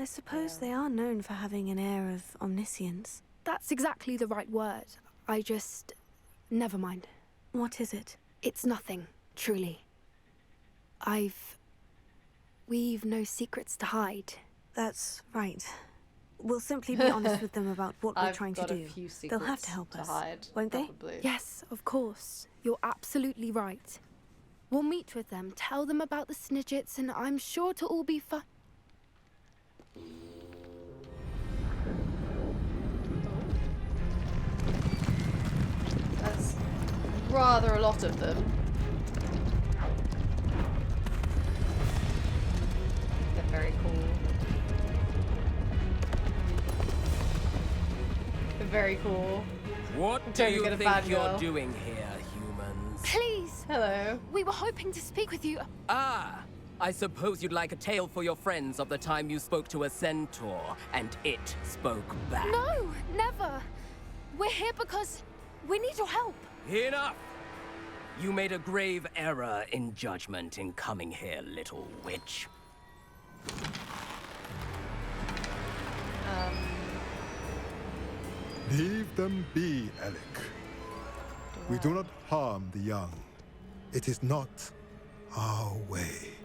suppose they are known for having an air of omniscience. That's exactly the right word. I just... Never mind. What is it? It's nothing, truly. We've no secrets to hide. That's right. We'll simply be honest with them about what we're trying to do. A few They'll have to help us, won't they? Probably. Yes, of course. You're absolutely right. We'll meet with them, tell them about the Snidgets, and I'm sure it'll all be fun. That's rather a lot of them. They're very cool. They're very cool. What do you think you're doing here, humans? Please! Hello. We were hoping to speak with you. Ah! I suppose you'd like a tale for your friends of the time you spoke to a centaur, and it spoke back. No, never. We're here because we need your help. Enough! You made a grave error in judgment in coming here, little witch. Leave them be, Alec. We do not harm the young. It is not our way.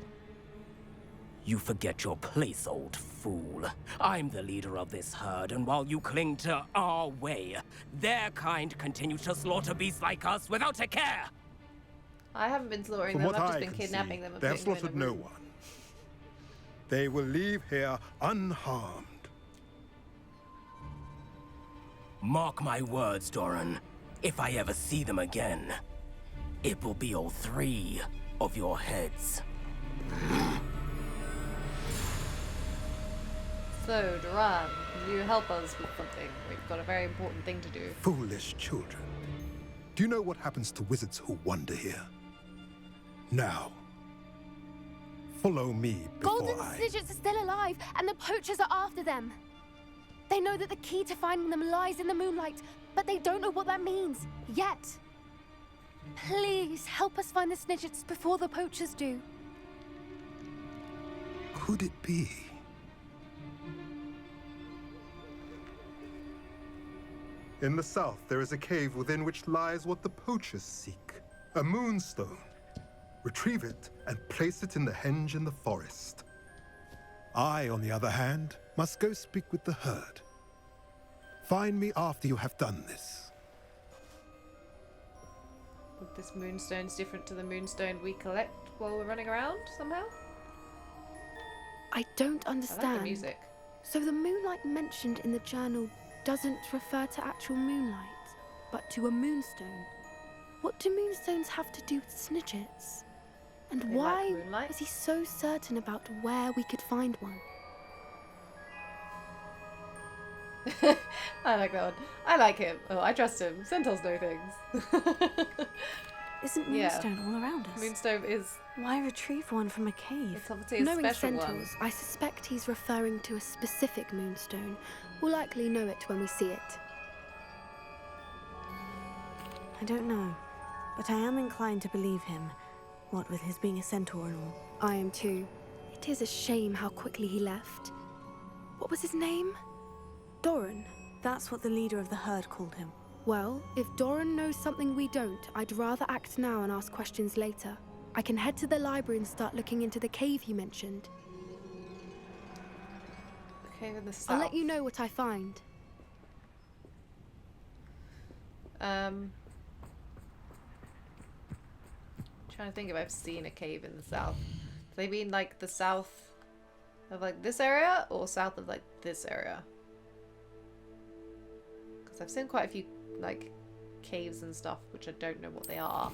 You forget your place, old fool. I'm the leader of this herd, and while you cling to our way, their kind continue to slaughter beasts like us without a care. I haven't been slaughtering From them, what I've just I been can kidnapping see, them and they have putting them in slaughtered a no room. one. They will leave here unharmed. Mark my words, Doran. If I ever see them again, it will be all 3 of your heads. So, Duran, will you help us with something? We've got a very important thing to do. Foolish children. Do you know what happens to wizards who wander here? Now, follow me before Golden Snidgets are still alive, and the poachers are after them. They know that the key to finding them lies in the moonlight, but they don't know what that means, yet. Please, help us find the Snidgets before the poachers do. Could it be? In the south, there is a cave within which lies what the poachers seek. A moonstone. Retrieve it and place it in the henge in the forest. I, on the other hand, must go speak with the herd. Find me after you have done this. This moonstone's different to the moonstone we collect while we're running around, somehow? I don't understand. I like the music. So the moonlight mentioned in the journal doesn't refer to actual moonlight, but to a moonstone. What do moonstones have to do with Snidgets? And They why like moonlight. was he so certain about where we could find one? I like that one. I like him. Oh, I trust him. Centaurs know things. Isn't Moonstone all around us? Moonstone is... Why retrieve one from a cave? It's obviously a Knowing special centaurs, one. I suspect he's referring to a specific moonstone. We'll likely know it when we see it. I don't know, but I am inclined to believe him. What with his being a centaur and all. I am too. It is a shame how quickly he left. What was his name? Doran. That's what the leader of the herd called him. Well, if Doran knows something we don't, I'd rather act now and ask questions later. I can head to the library and start looking into the cave you mentioned. The cave in the south. I'll let you know what I find. Trying to think if I've seen a cave in the south. Do they mean like the south of like this area or south of like this area? Because I've seen quite a few like caves and stuff which I don't know what they are.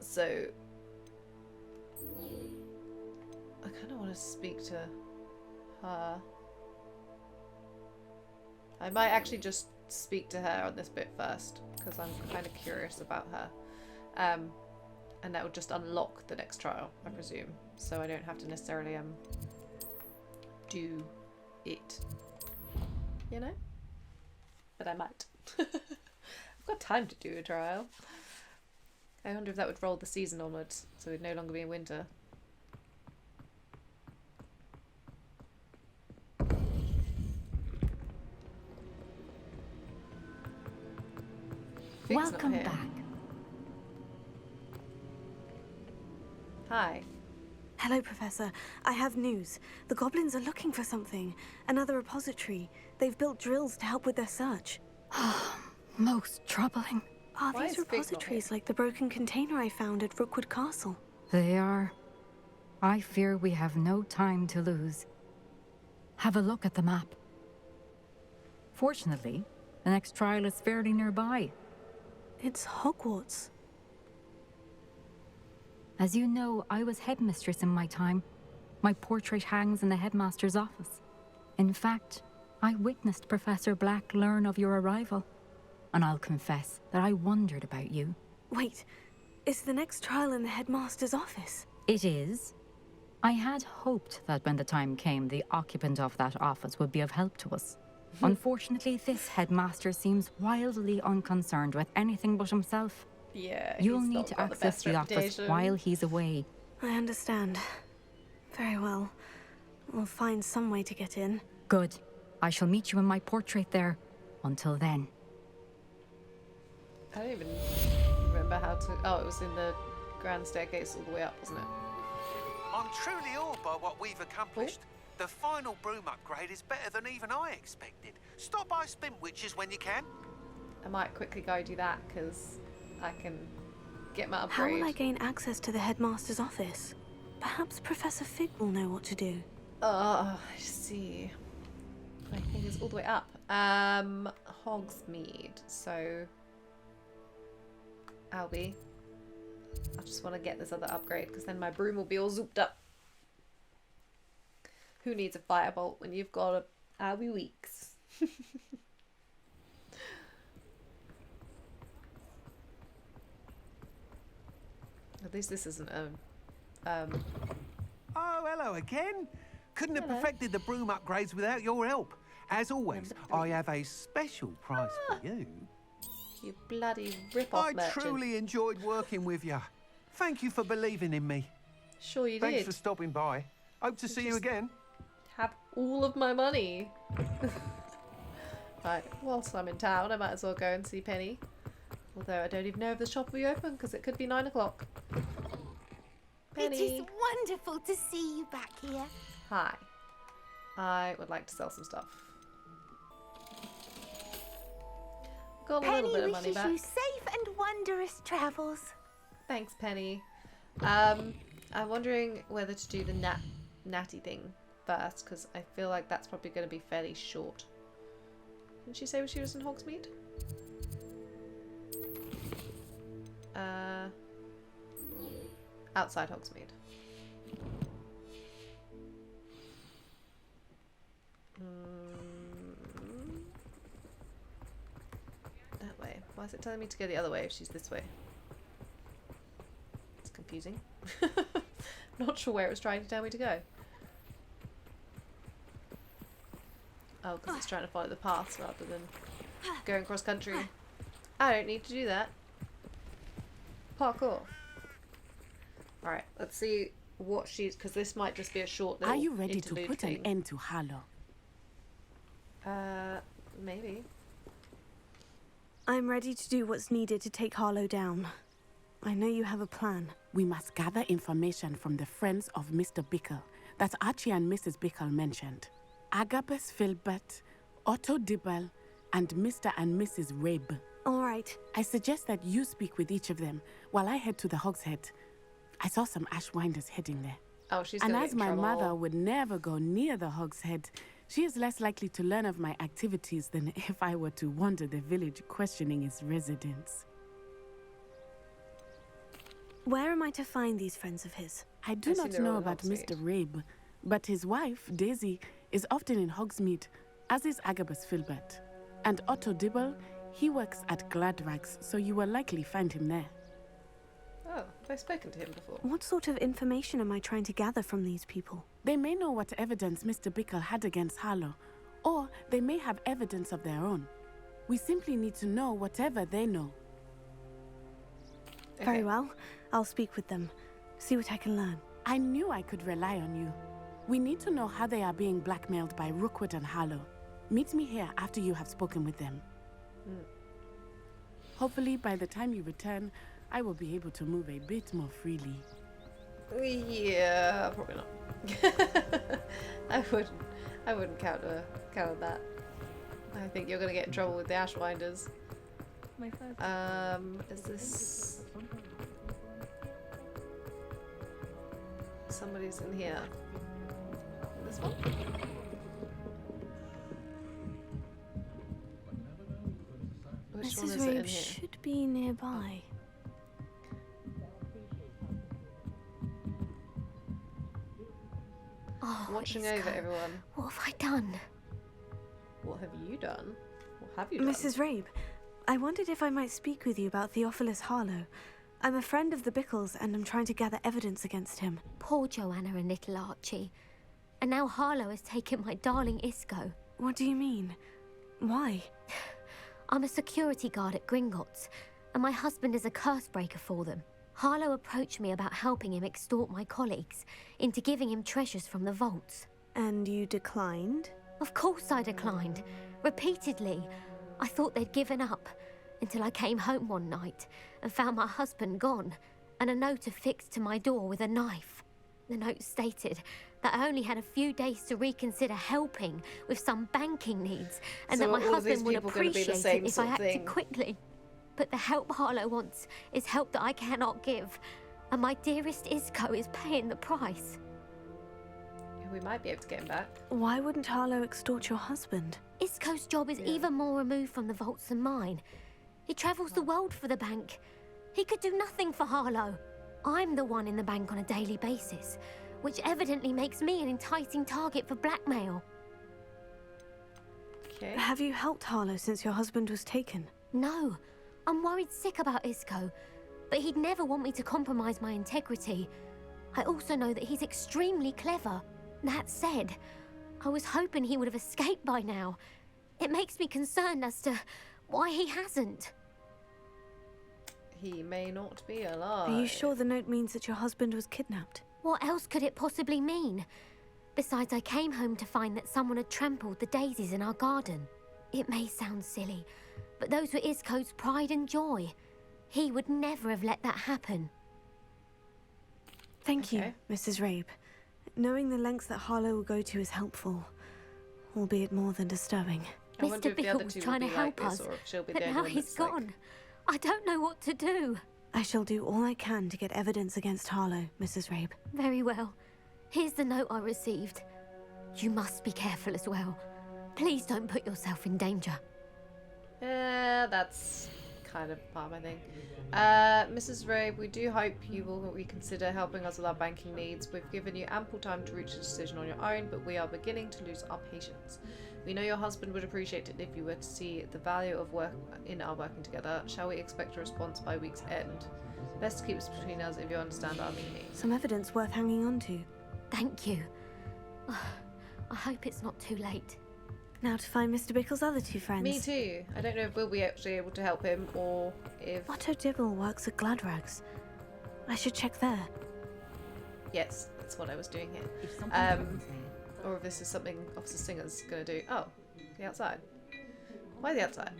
So I kind of want to speak to her. I might actually just speak to her on this bit first because I'm kind of curious about her. And that would just unlock the next trial, I presume. So I don't have to necessarily do it. You know? But I might. I've got time to do a trial. I wonder if that would roll the season onwards, so we'd no longer be in winter. Fig's Welcome not here. back. Hi. Hello, Professor. I have news. The goblins are looking for something. Another repository. They've built drills to help with their search. Most troubling. Are Why these is Fig not repositories like the broken container I found at Rookwood Castle? They are. I fear we have no time to lose. Have a look at the map. Fortunately, the next trial is fairly nearby. It's Hogwarts. As you know, I was headmistress in my time. My portrait hangs in the headmaster's office. In fact, I witnessed Professor Black learn of your arrival. And I'll confess that I wondered about you. Wait, is the next trial in the headmaster's office? It is. I had hoped that when the time came, the occupant of that office would be of help to us. Unfortunately, this headmaster seems wildly unconcerned with anything but himself. Yeah, You'll he's need not to got the access best the office reputation. while he's away. I understand. Very well. We'll find some way to get in. Good. I shall meet you in my portrait there. Until then. I don't even remember how to... Oh, it was in the grand staircase all the way up, wasn't it? I'm truly awed by what we've accomplished. The final broom upgrade is better than even I expected. Stop by Spintwitches when you can. I might quickly go do that, because I can get my How upgrade. will I gain access to the headmaster's office? Perhaps Professor Fig will know what to do. Oh, I see. I think it's all the way up. Hogsmeade. So, Albie. I just want to get this other upgrade, because then my broom will be all zooped up. Who needs a firebolt when you've got a Albie Weeks? At least this isn't a... Oh, hello again. Couldn't have perfected the broom upgrades without your help. As always, I have a special prize for you. You bloody rip-off I merchant. truly enjoyed working with you. Thank you for believing in me. Sure you Thanks did. for stopping by. Hope to see you again. Have all of my money. Right, whilst I'm in town, I might as well go and see Penny. Although I don't even know if the shop will be open, because it could be 9 o'clock. Penny. It is wonderful to see you back here. Hi. I would like to sell some stuff. Got a little bit of money Penny back. wishes you safe and wondrous travels. Thanks, Penny. I'm wondering whether to do the Natty thing first, because I feel like that's probably going to be fairly short. Didn't she say she was in Hogsmeade? Outside Hogsmeade. That way. Why is it telling me to go the other way if she's this way? It's confusing. Not sure where it was trying to tell me to go. Oh, because it's trying to follow the paths rather than going cross country. I don't need to do that. Parkour. Alright, let's see what she's... Because this might just be a short little Are you ready to interlude put thing. an end to Harlow? Maybe. I'm ready to do what's needed to take Harlow down. I know you have a plan. We must gather information from the friends of Mr. Bickle that Archie and Mrs. Bickle mentioned. Agabus Filbert, Otto Dibble, and Mr. and Mrs. Rabe. All right. I suggest that you speak with each of them while I head to the Hogshead. I saw some Ashwinders heading there. Oh, she's And gonna as get in my trouble. mother would never go near the Hogshead, she is less likely to learn of my activities than if I were to wander the village questioning its residents. Where am I to find these friends of his? I do not know about Mr. Rabe, but his wife, Daisy, is often in Hogsmeade, as is Agabus Filbert. And Otto Dibble, he works at Gladrags, so you will likely find him there. Oh, have I spoken to him before? What sort of information am I trying to gather from these people? They may know what evidence Mr. Bickle had against Harlow, or they may have evidence of their own. We simply need to know whatever they know. Very well. I'll speak with them. See what I can learn. I knew I could rely on you. We need to know how they are being blackmailed by Rookwood and Harlow. Meet me here after you have spoken with them. Hopefully, by the time you return, I will be able to move a bit more freely. Yeah, probably not. I wouldn't counter that. I think you're gonna get in trouble with the Ashwinders. Is this... Somebody's in here. This one? Which one is Mrs. it in Rabe here? should be nearby. Oh, Watching over everyone. What have I done? What have you done? What have you done? Mrs. Rabe, I wondered if I might speak with you about Theophilus Harlow. I'm a friend of the Bickles and I'm trying to gather evidence against him. Poor Joanna and little Archie. And now Harlow has taken my darling Isco. What do you mean? Why? I'm a security guard at Gringotts, and my husband is a curse breaker for them. Harlow approached me about helping him extort my colleagues into giving him treasures from the vaults. And you declined? Of course I declined. Repeatedly. I thought they'd given up, until I came home one night and found my husband gone, and a note affixed to my door with a knife. The note stated that I only had a few days to reconsider helping with some banking needs, and So that my all of these husband would people gonna be the appreciate same it if sort I of acted thing? quickly. But the help Harlow wants is help that I cannot give, and my dearest Isco is paying the price. We might be able to get him back. Why wouldn't Harlow extort your husband? Isco's job is even more removed from the vaults than mine. He travels the world for the bank. He could do nothing for Harlow. I'm the one in the bank on a daily basis, which evidently makes me an enticing target for blackmail. Okay. Have you helped Harlow since your husband was taken? No, I'm worried sick about Isco, but he'd never want me to compromise my integrity. I also know that he's extremely clever. That said, I was hoping he would have escaped by now. It makes me concerned as to why he hasn't. He may not be alive. Are you sure the note means that your husband was kidnapped? What else could it possibly mean? Besides, I came home to find that someone had trampled the daisies in our garden. It may sound silly, but those were Isco's pride and joy. He would never have let that happen. Thank you, Mrs. Rabe. Knowing the lengths that Harlow will go to is helpful, albeit more than disturbing. Mr. Bickle was trying to help us, but now he's gone. I don't know what to do. I shall do all I can to get evidence against Harlow, Mrs. Rabe. Very well. Here's the note I received. You must be careful as well. Please don't put yourself in danger. That's kind of part of my thing. Mrs. Rabe, we do hope you will reconsider helping us with our banking needs. We've given you ample time to reach a decision on your own, but we are beginning to lose our patience. We know your husband would appreciate it if you were to see the value of work in our working together. Shall we expect a response by week's end? Best to keep this between us if you understand our meaning. Some evidence worth hanging on to. Thank you. I hope it's not too late. Now to find Mr. Bickle's other two friends. Me too. I don't know if we'll be actually able to help him or if... Otto Dibble works at Gladrags. I should check there. Yes, that's what I was doing here. Or if this is something Officer Singer's gonna do. Oh, the outside. Why the outside?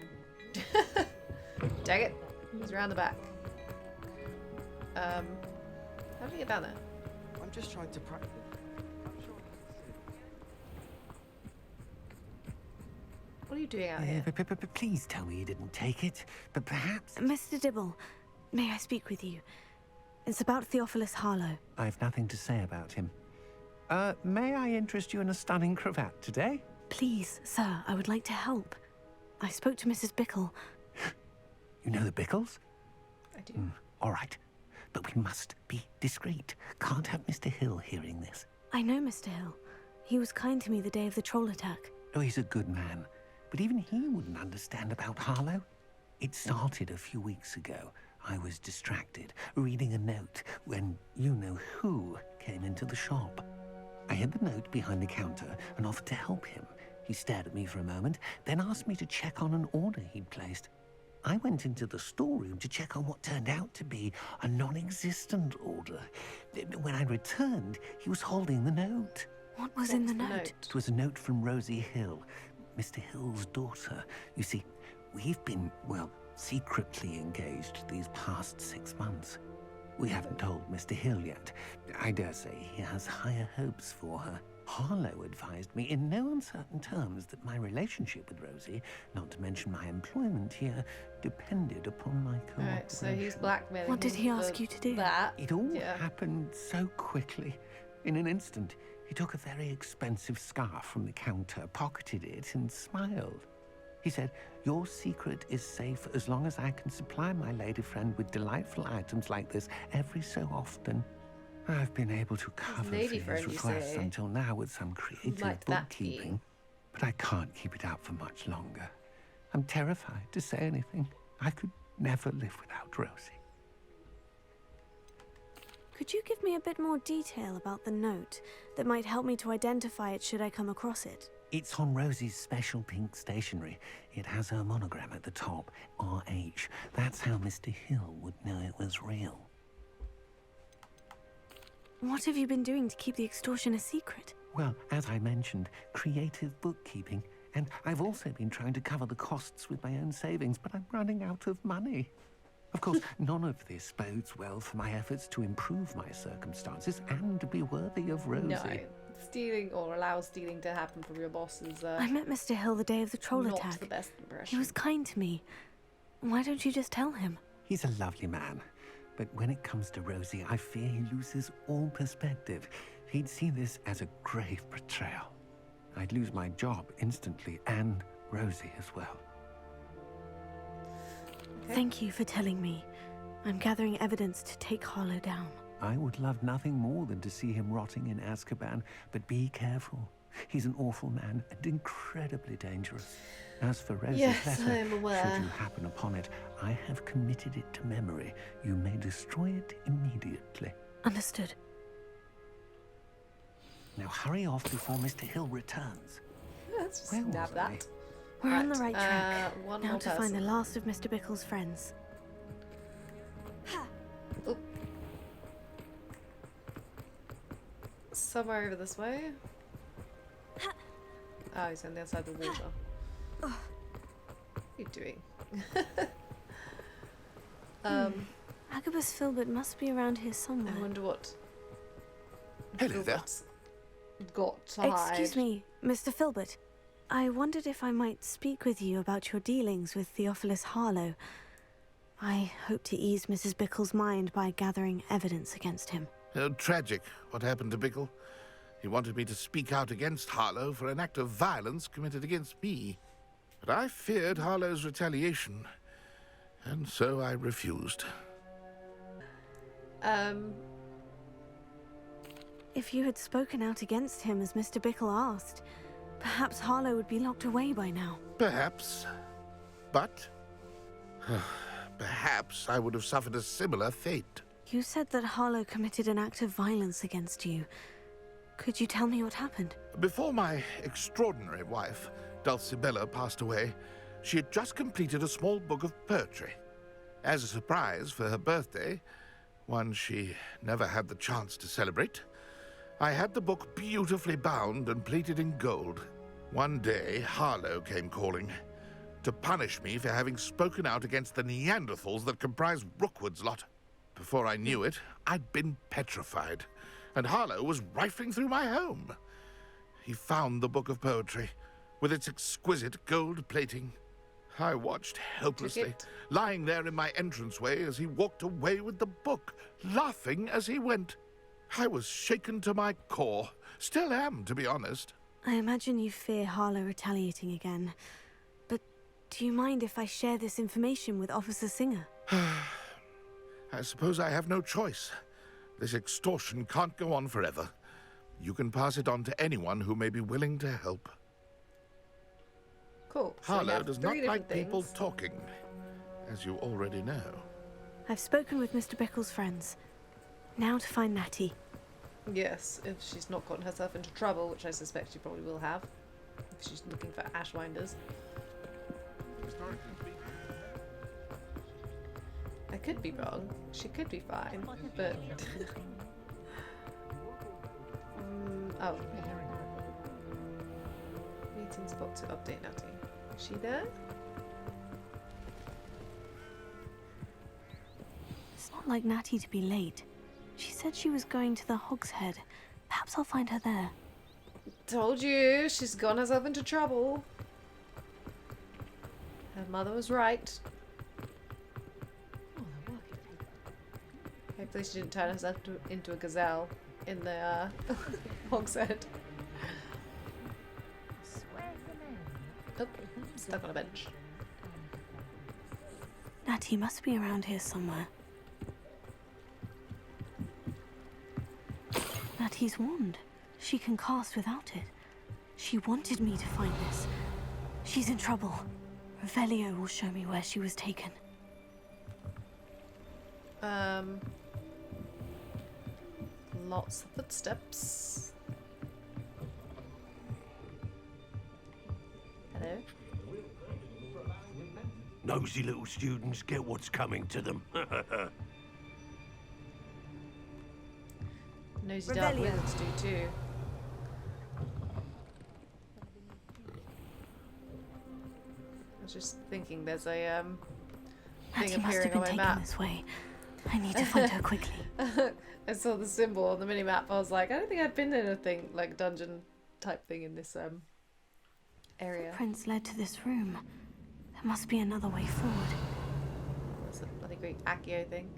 Dang it. He's around the back. How do you get down there? I'm just trying to practice. What are you doing out here? Please tell me you didn't take it. But perhaps... Mr. Dibble, may I speak with you? It's about Theophilus Harlow. I've nothing to say about him. May I interest you in a stunning cravat today? Please, sir, I would like to help. I spoke to Mrs. Bickle. You know the Bickles? I do. All right. But we must be discreet. Can't have Mr. Hill hearing this. I know Mr. Hill. He was kind to me the day of the troll attack. Oh, he's a good man. But even he wouldn't understand about Harlow. It started a few weeks ago. I was distracted, reading a note, when you-know-who came into the shop. I hid the note behind the counter and offered to help him. He stared at me for a moment, then asked me to check on an order he'd placed. I went into the storeroom to check on what turned out to be a non-existent order. When I returned, he was holding the note. What was in the note? It was a note from Rosie Hill, Mr. Hill's daughter. You see, we've been, well, secretly engaged these past 6 months. We haven't told Mr. Hill yet. I dare say he has higher hopes for her. Harlow advised me in no uncertain terms that my relationship with Rosie, not to mention my employment here, depended upon my cooperation. Right, so he's blackmailing. What did he ask you to do? That. It all happened so quickly. In an instant, he took a very expensive scarf from the counter, pocketed it, and smiled. He said, "Your secret is safe as long as I can supply my lady friend with delightful items like this every so often." I've been able to cover for his requests until now with some creative bookkeeping, but I can't keep it out for much longer. I'm terrified to say anything. I could never live without Rosie. Could you give me a bit more detail about the note that might help me to identify it should I come across it? It's on Rosie's special pink stationery. It has her monogram at the top, RH. That's how Mr. Hill would know it was real. What have you been doing to keep the extortion a secret? Well, as I mentioned, creative bookkeeping. And I've also been trying to cover the costs with my own savings, but I'm running out of money. Of course, none of this bodes well for my efforts to improve my circumstances and to be worthy of Rosie. No, stealing or allow stealing to happen from your boss is I met Mr. Hill the day of the troll not attack. the best impression. He was kind to me. Why don't you just tell him? He's a lovely man. But when it comes to Rosie, I fear he loses all perspective. He'd see this as a grave betrayal. I'd lose my job instantly, and Rosie as well. Okay. Thank you for telling me. I'm gathering evidence to take Harlow down. I would love nothing more than to see him rotting in Azkaban, but be careful. He's an awful man and incredibly dangerous. As for Rosie's letter, I am aware. should you happen upon it, I have committed it to memory. You may destroy it immediately. Understood. Now hurry off before Mr. Hill returns. Let's just snap that. We're on the right track. One now more to find the last of Mr. Bickle's friends. Oh. Somewhere over this way. Oh, he's on the outside of the water. What are you doing? Agabus Filbert must be around here somewhere. I wonder what. Hello there. Got to hide. Excuse me, Mr. Filbert. I wondered if I might speak with you about your dealings with Theophilus Harlow. I hope to ease Mrs. Bickle's mind by gathering evidence against him. Tragic, what happened to Bickle. He wanted me to speak out against Harlow for an act of violence committed against me. But I feared Harlow's retaliation, and so I refused. If you had spoken out against him as Mr. Bickle asked, perhaps Harlow would be locked away by now. Perhaps. But perhaps I would have suffered a similar fate. You said that Harlow committed an act of violence against you. Could you tell me what happened? Before my extraordinary wife, Dulcibella, passed away, she had just completed a small book of poetry. As a surprise for her birthday, one she never had the chance to celebrate, I had the book beautifully bound and plated in gold. One day, Harlow came calling to punish me for having spoken out against the Neanderthals that comprise Rookwood's lot. Before I knew it, I'd been petrified, and Harlow was rifling through my home. He found the book of poetry, with its exquisite gold plating. I watched helplessly, lying there in my entranceway as he walked away with the book, laughing as he went. I was shaken to my core. Still am, to be honest. I imagine you fear Harlow retaliating again. But do you mind if I share this information with Officer Singer? I suppose I have no choice. This extortion can't go on forever. You can pass it on to anyone who may be willing to help. Cool. Harlow does not like people talking, as you already know. I've spoken with Mr. Bickle's friends. Now to find Natty. Yes, if she's not gotten herself into trouble, which I suspect she probably will have. If she's looking for ashwinders. I could be wrong. She could be fine, but oh. Meeting spot to update Natty. Is she there? It's not like Natty to be late. She said she was going to the Hog's Head. Perhaps I'll find her there. Told you, she's gotten herself into trouble. Her mother was right. Hopefully she didn't turn herself into a gazelle in the Hog's Head. Oh, stuck on a bench. Natty must be around here somewhere. Natty's wand. She can cast without it. She wanted me to find this. She's in trouble. Revelio will show me where she was taken. Lots of footsteps. Hello? Nosy little students get what's coming to them. Nosy dark wizards do too. I was just thinking there's a thing Natty must have appearing on been my taken map. this way. I need to find her quickly. I saw the symbol on the minimap. I was like, I don't think I've been in a thing like dungeon type thing in this area. Footprints led to this room. There must be another way forward. That's a bloody great Accio thing.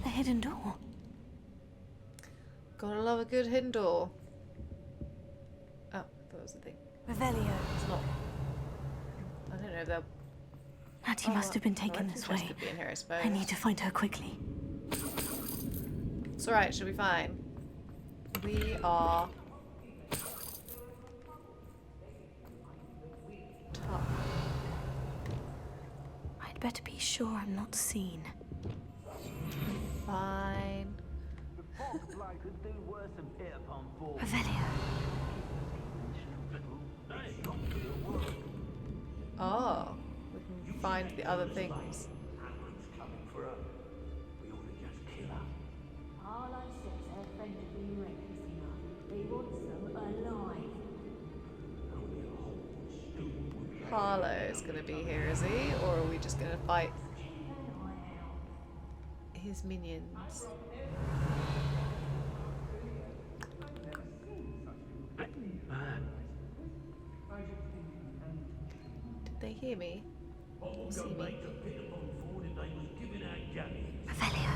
The hidden door. Gotta love a good hidden door. Oh, I thought it was a thing. Revelio. It's not. I don't know if they'll. Natty must have been taken this way. Could be in here, I suppose. I need to find her quickly. It's alright, she'll be fine. We are tough. I'd better be sure I'm not seen. Fine. Revelio. Oh, we can find the other things. Harlow's gonna be here, is he? Or are we just gonna fight his minions? Did they hear me? Or see me? Revelio.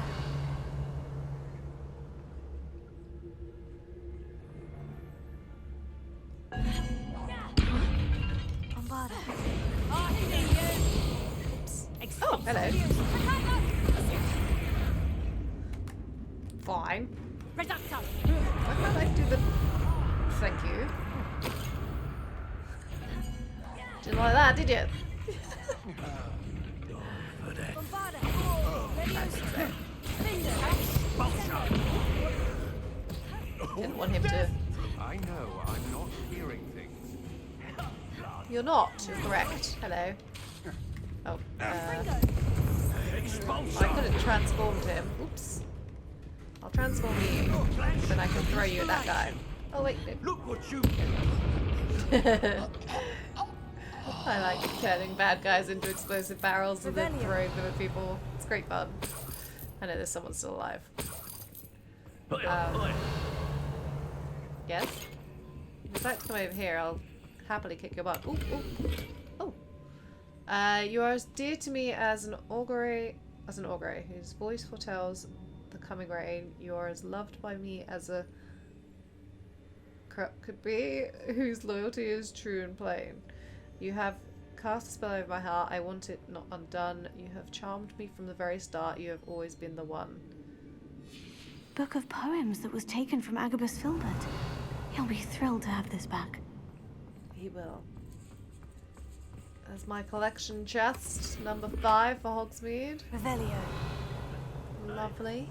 Oh, hello. Fine. Why can't I do the... Thank you. Didn't like that, did you? Didn't want him to... I know, I'm not hearing things. You're not. You're correct. Hello. Oh. I could have transformed him. Oops. I'll transform you. Then I can throw you at that guy. Oh wait, no. Look what you I like turning bad guys into explosive barrels and then throwing them at people. It's great fun. I know there's someone still alive. Yes? If you'd like to come over here, I'll happily kick your butt. Ooh, ooh. Oh. You are as dear to me as an augury whose voice foretells the coming rain. You are as loved by me as a could be, whose loyalty is true and plain. You have cast a spell over my heart. I want it not undone. You have charmed me from the very start. You have always been the one. Book of poems that was taken from Agabus Filbert. He'll be thrilled to have this back. He will. There's my collection chest, number 5 for Hogsmeade. Revelio. Lovely.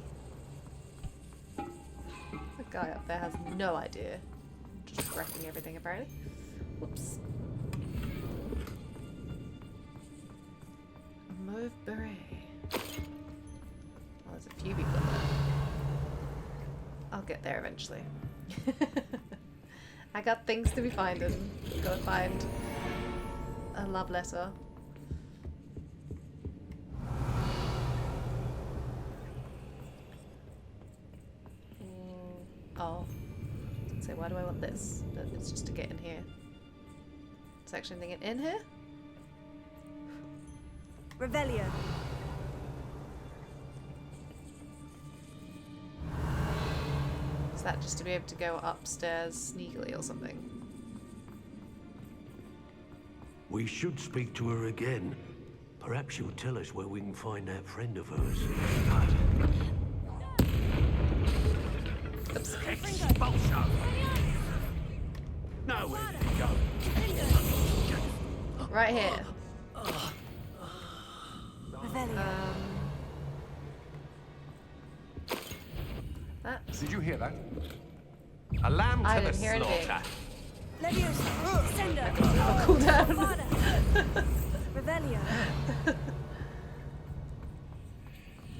The guy up there has no idea. Just wrecking everything apparently. Whoops. Mauve beret. Oh, there's a few people up there. I'll get there eventually. I got things to be finding. Gotta find a love letter. Oh. So why do I want this? But it's just to get in here. Is actually anything in here? Revelio. Is that just to be able to go upstairs sneakily or something? We should speak to her again. Perhaps she'll tell us where we can find that friend of hers. Expulsion! Nowhere to go. Right here. That. Did you hear that? A lamb I to the didn't hear anything. slaughter. Leviosa. Sender. Oh, cool down. Revelio.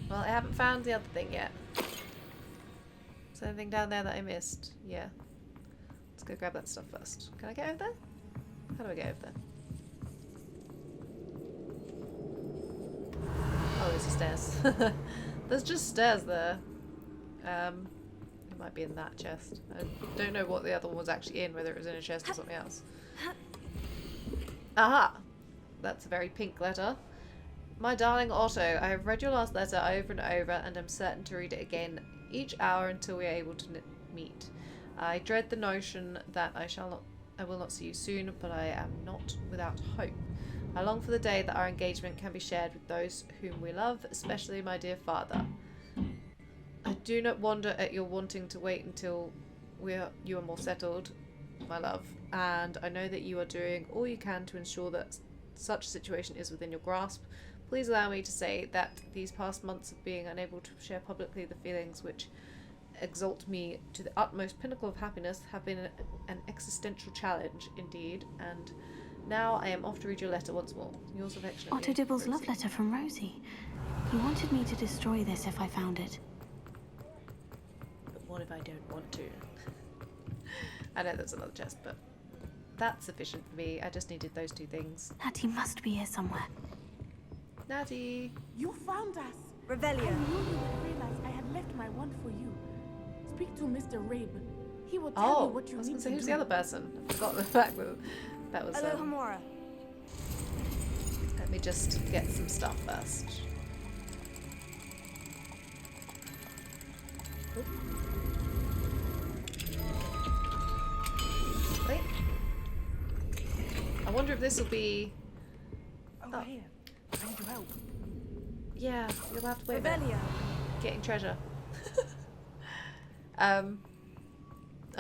Well, I haven't found the other thing yet. Is there anything down there that I missed? Yeah. Let's go grab that stuff first. Can I get over there? How do I get over there? Oh, there's the stairs. There's just stairs there. It might be in that chest. I don't know what the other one was actually in, whether it was in a chest or something else. Aha! That's a very pink letter. My darling Otto, I have read your last letter over and over and am certain to read it again each hour until we are able to meet. I dread the notion that I will not see you soon, but I am not without hope. I long for the day that our engagement can be shared with those whom we love, especially my dear father. I do not wonder at your wanting to wait until you are more settled, my love, and I know that you are doing all you can to ensure that such a situation is within your grasp. Please allow me to say that these past months of being unable to share publicly the feelings which exalt me to the utmost pinnacle of happiness have been an existential challenge indeed, and now I am off to read your letter once more. Yours affectionately, Otto Dibble's Rosie. love letter from Rosie. He wanted me to destroy this if I found it. But what if I don't want to? I know there's another chest, but that's sufficient for me. I just needed those two things. Natty must be here somewhere. Natty! You found us! Revelio. I knew you would realize I had left my wand for you. Speak to Mr. Rabe. He will tell you what you I was need going to say, to who's do. the other person? I forgot the fact that that was... Alohomora. Let me just get some stuff first. Oop. Wait. I wonder if this will be... Over here. I need your help. Yeah, you'll have to wait a bit. Revelio. Getting treasure. I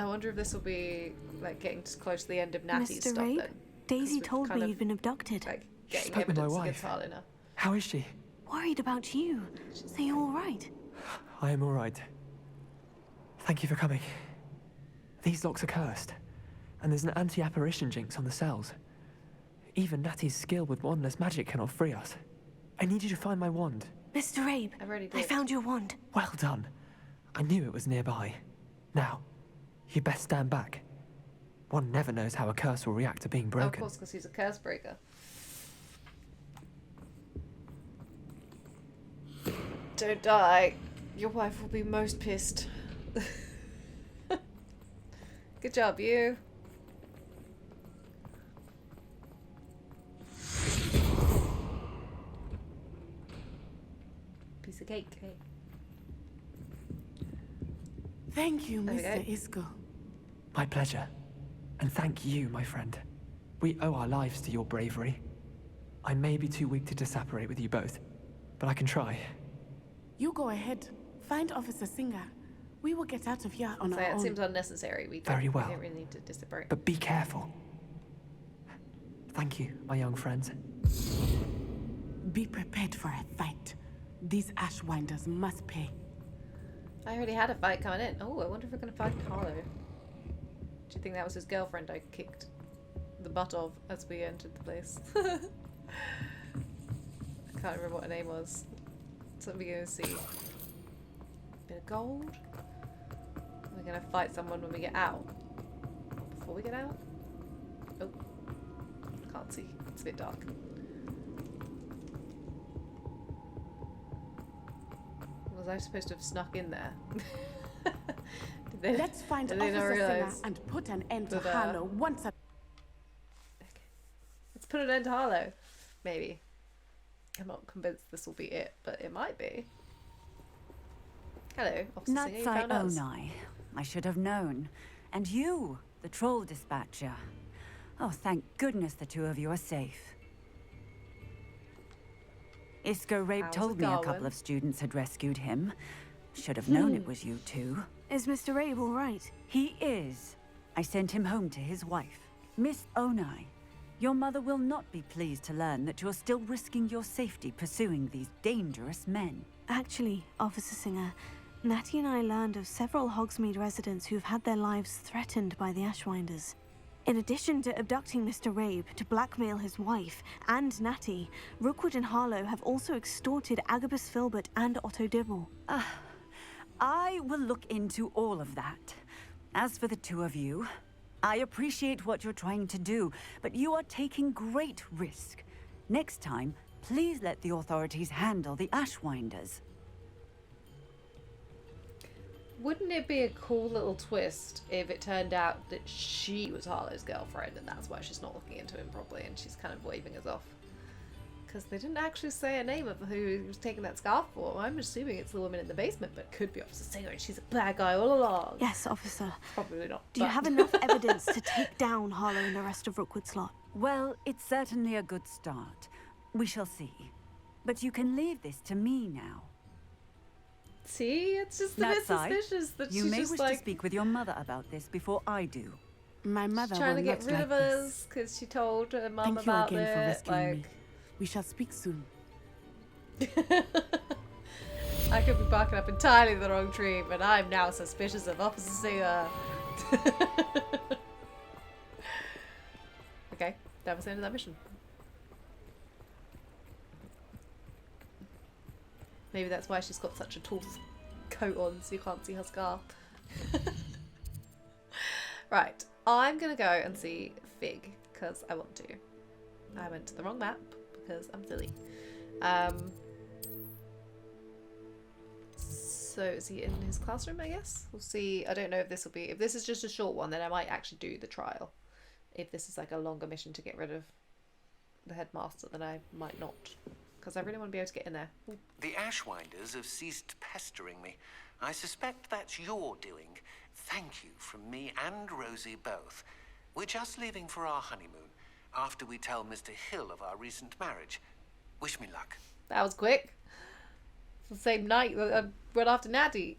wonder if this will be like getting close to the end of Natty's Mr. stuff Rabe, then. Daisy told me you'd been abducted. Like She getting spoke with my evidence against wife. Harlina. How is she? Worried about you. Are you all right? I am all right. Thank you for coming. These locks are cursed, and there's an anti-apparition jinx on the cells. Even Natty's skill with wandless magic cannot free us. I need you to find my wand. Mr. Rabe, I found your wand. Well done. I knew it was nearby. Now, you best stand back. One never knows how a curse will react to being Oh, of broken. course, because he's a curse breaker. Don't die. Your wife will be most pissed. Good job, you. Piece of cake. Hey. Thank you, There we Mr. go. Isco. My pleasure. And thank you, my friend. We owe our lives to your bravery. I may be too weak to disapparate with you both, but I can try. You go ahead. Find Officer Singer. We will get out of here on So our it own. seems unnecessary. We Very well. We don't really need to disagree. But be careful. Thank you, my young friends. Be prepared for a fight. These Ashwinders must pay. I already had a fight coming in. Oh, I wonder if we're going to fight Harlow. Do you think that was his girlfriend I kicked the butt of as we entered the place? I can't remember what her name was. So we're going to see. Bit of gold. We're going to fight someone when we get out. Before we get out? Oh. Can't see. It's a bit dark. Was I supposed to have snuck in there? Let's find Officer Singer and put an end to Harlow once a... Let's put an end to Harlow. Maybe. I'm not convinced this will be it, but it might be. Hello, Officer Singer, you found us. Onai. I should have known. And you, the troll dispatcher. Oh, thank goodness the two of you are safe. Isco Rabe told me a couple of students had rescued him. Should have known it was you two. Is Mr. Rabe all right? He is. I sent him home to his wife. Miss Onai, your mother will not be pleased to learn that you're still risking your safety pursuing these dangerous men. Actually, Officer Singer, Natty and I learned of several Hogsmeade residents who've had their lives threatened by the Ashwinders. In addition to abducting Mr. Rabe to blackmail his wife and Natty, Rookwood and Harlow have also extorted Agabus Filbert and Otto Dibble. I will look into all of that. As for the two of you, I appreciate what you're trying to do, but you are taking great risk. Next time, please let the authorities handle the Ashwinders. Wouldn't it be a cool little twist if it turned out that she was Harlow's girlfriend and that's why she's not looking into him properly and she's kind of waving us off? Because they didn't actually say a name of who he was taking that scarf for. I'm assuming it's the woman in the basement, but it could be Officer Singer and she's a bad guy all along. Yes, Officer. Probably not. Do you have enough evidence to take down Harlow and the rest of Rookwood's lot? Well, it's certainly a good start. We shall see. But you can leave this to me now. See? It's just a bit suspicious that you she's may just wish like... to speak with your mother about this before I do. My mother She's trying to will get not rid like of this. us because she told her mum Thank you about again for it. rescuing me. We shall speak soon. I could be barking up entirely the wrong tree, but I'm now suspicious of Officer Singer. Okay, that was the end of that mission. Maybe that's why she's got such a tall coat on, so you can't see her scarf. Right, I'm gonna go and see Fig, because I want to. I went to the wrong map, because I'm silly. So is he in his classroom, I guess? We'll see. I don't know if this will be... If this is just a short one, then I might actually do the trial. If this is like a longer mission to get rid of the headmaster, then I might not. Because I really want to be able to get in there. Ooh. The Ashwinders have ceased pestering me. I suspect that's your doing. Thank you from me and Rosie both. We're just leaving for our honeymoon after we tell Mr. Hill of our recent marriage. Wish me luck. That was quick. It's the same night that I went after Natty.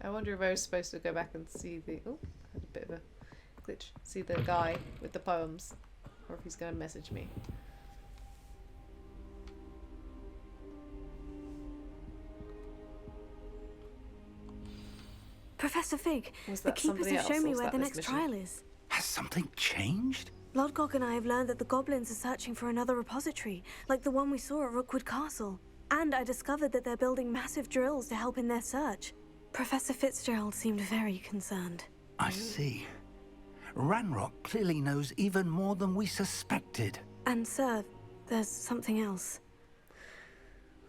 I wonder if I was supposed to go back and see the... Oh, I had a bit of a glitch. See the guy with the poems. Or if he's going to message me. Professor Fig, Was the that keepers somebody have shown else, or me was where that the this next mission? trial is. Has something changed? Lodgok and I have learned that the goblins are searching for another repository, like the one we saw at Rookwood Castle. And I discovered that they're building massive drills to help in their search. Professor Fitzgerald seemed very concerned. I see. Ranrock clearly knows even more than we suspected. And sir, there's something else.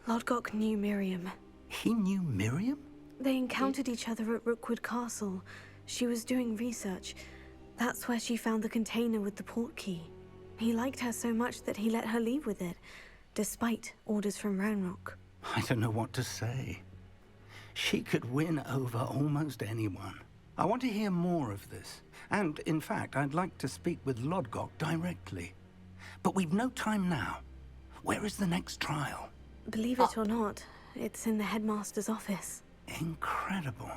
Lodgok knew Miriam. He knew Miriam? They encountered each other at Rookwood Castle. She was doing research. That's where she found the container with the port key. He liked her so much that he let her leave with it, despite orders from Ranrock. I don't know what to say. She could win over almost anyone. I want to hear more of this. And, in fact, I'd like to speak with Lodgok directly. But we've no time now. Where is the next trial? Believe it or not, it's in the headmaster's office. Incredible.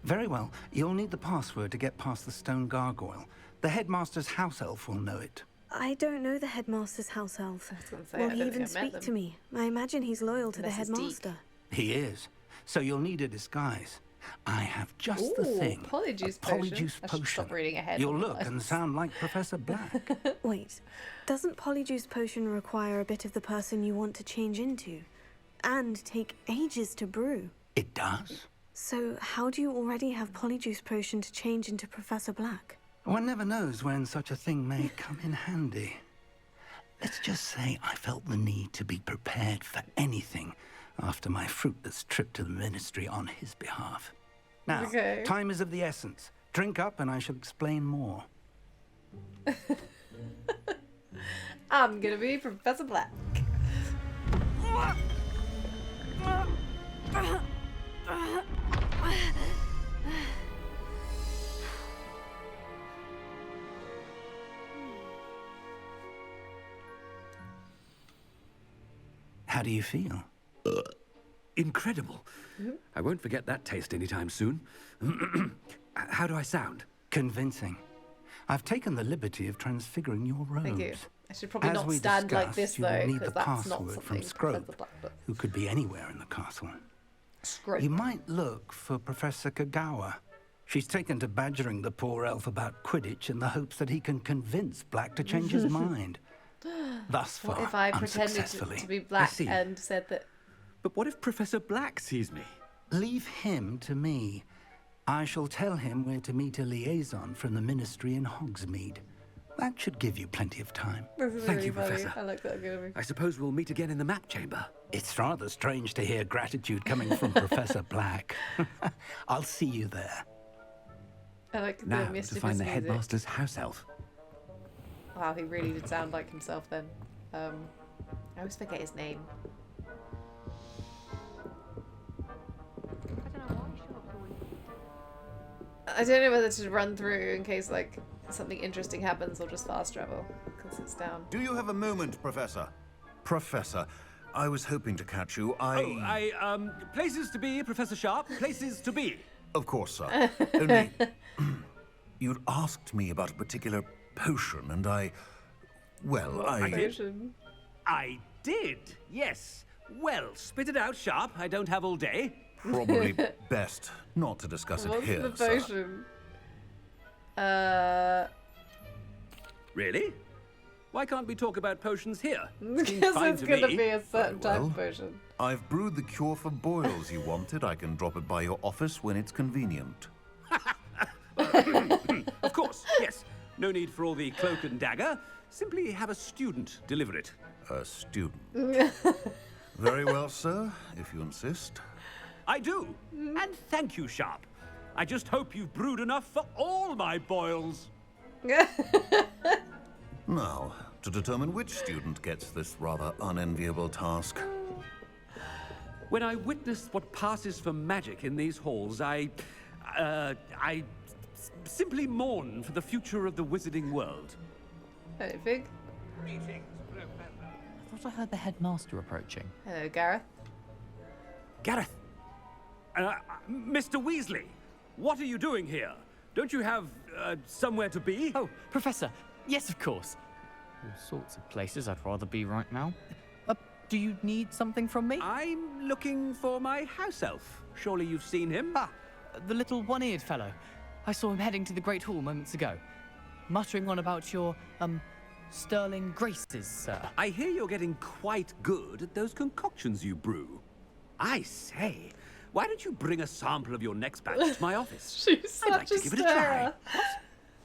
Very well, you'll need the password to get past the stone gargoyle. The headmaster's house elf will know it. I don't know the headmaster's house elf. say, Will I he don't even think I met speak to me? I imagine he's loyal to the Unless it's headmaster. He is. So you'll need a disguise. I have just the Ooh, thing. Polyjuice a potion. Polyjuice I should stop reading ahead. You'll look and sound like Professor Black. Wait, doesn't Polyjuice potion require a bit of the person you want to change into? And take ages to brew? It does. So how do you already have Polyjuice potion to change into Professor Black? One never knows when such a thing may come in handy. Let's just say I felt the need to be prepared for anything after my fruitless trip to the ministry on his behalf. Now, Okay. time is of the essence. Drink up and I shall explain more. I'm gonna be Professor Black. How do you feel? Incredible. I won't forget that taste anytime soon. How do I sound? Convincing. I've taken the liberty of transfiguring your robes. Thank you. I should probably As not we stand like discussed, this you will though, need because the that's not password something from Professor Scrope, Black does. who could be anywhere in the castle. Scrope. You might look for Professor Kagawa. She's taken to badgering the poor elf about Quidditch in the hopes that he can convince Black to change his mind. Thus far, What if I pretended unsuccessfully. to be Black see. and said that? But what if Professor Black sees me? Leave him to me. I shall tell him where to meet a liaison from the ministry in Hogsmeade. That should give you plenty of time. This is Thank really you, funny. Professor. I like that good. I suppose we'll meet again in the map chamber. It's rather strange to hear gratitude coming from Professor Black. I'll see you there. I like the Now to mischievous find the music. headmaster's house elf. Wow, he really did sound like himself then. I always forget his name. I don't know whether to run through in case like something interesting happens or just fast travel because it's down. Do you have a moment, Professor? Professor, I was hoping to catch you. Places to be, Professor Sharp. Places to be. Of course, sir. Only, you'd asked me about a particular potion, and Potion. I did, yes. Well, spit it out, Sharp. I don't have all day. Probably best not to discuss it What's here, the sir. potion? Really? Why can't we talk about potions here? Because fine it's to gonna me. be a certain type Well, of potion. I've brewed the cure for boils you wanted. I can drop it by your office when it's convenient. Of course, yes. No need for all the cloak and dagger. Simply have a student deliver it. A student. Very well, sir, if you insist. I do. And thank you, Sharp. I just hope you've brewed enough for all my boils. Now, to determine which student gets this rather unenviable task. When I witnessed what passes for magic in these halls, I simply mourn for the future of the wizarding world. Anything? I thought I heard the headmaster approaching. Hello, Gareth. Gareth! Mr. Weasley, what are you doing here? Don't you have somewhere to be? Oh, Professor, yes, of course. All sorts of places I'd rather be right now. Do you need something from me? I'm looking for my house elf. Surely you've seen him? Ah, the little one-eared fellow. I saw him heading to the Great Hall moments ago, muttering on about your, sterling graces, sir. I hear you're getting quite good at those concoctions you brew. I say, why don't you bring a sample of your next batch to my office? She's I'd like such to a give it a try.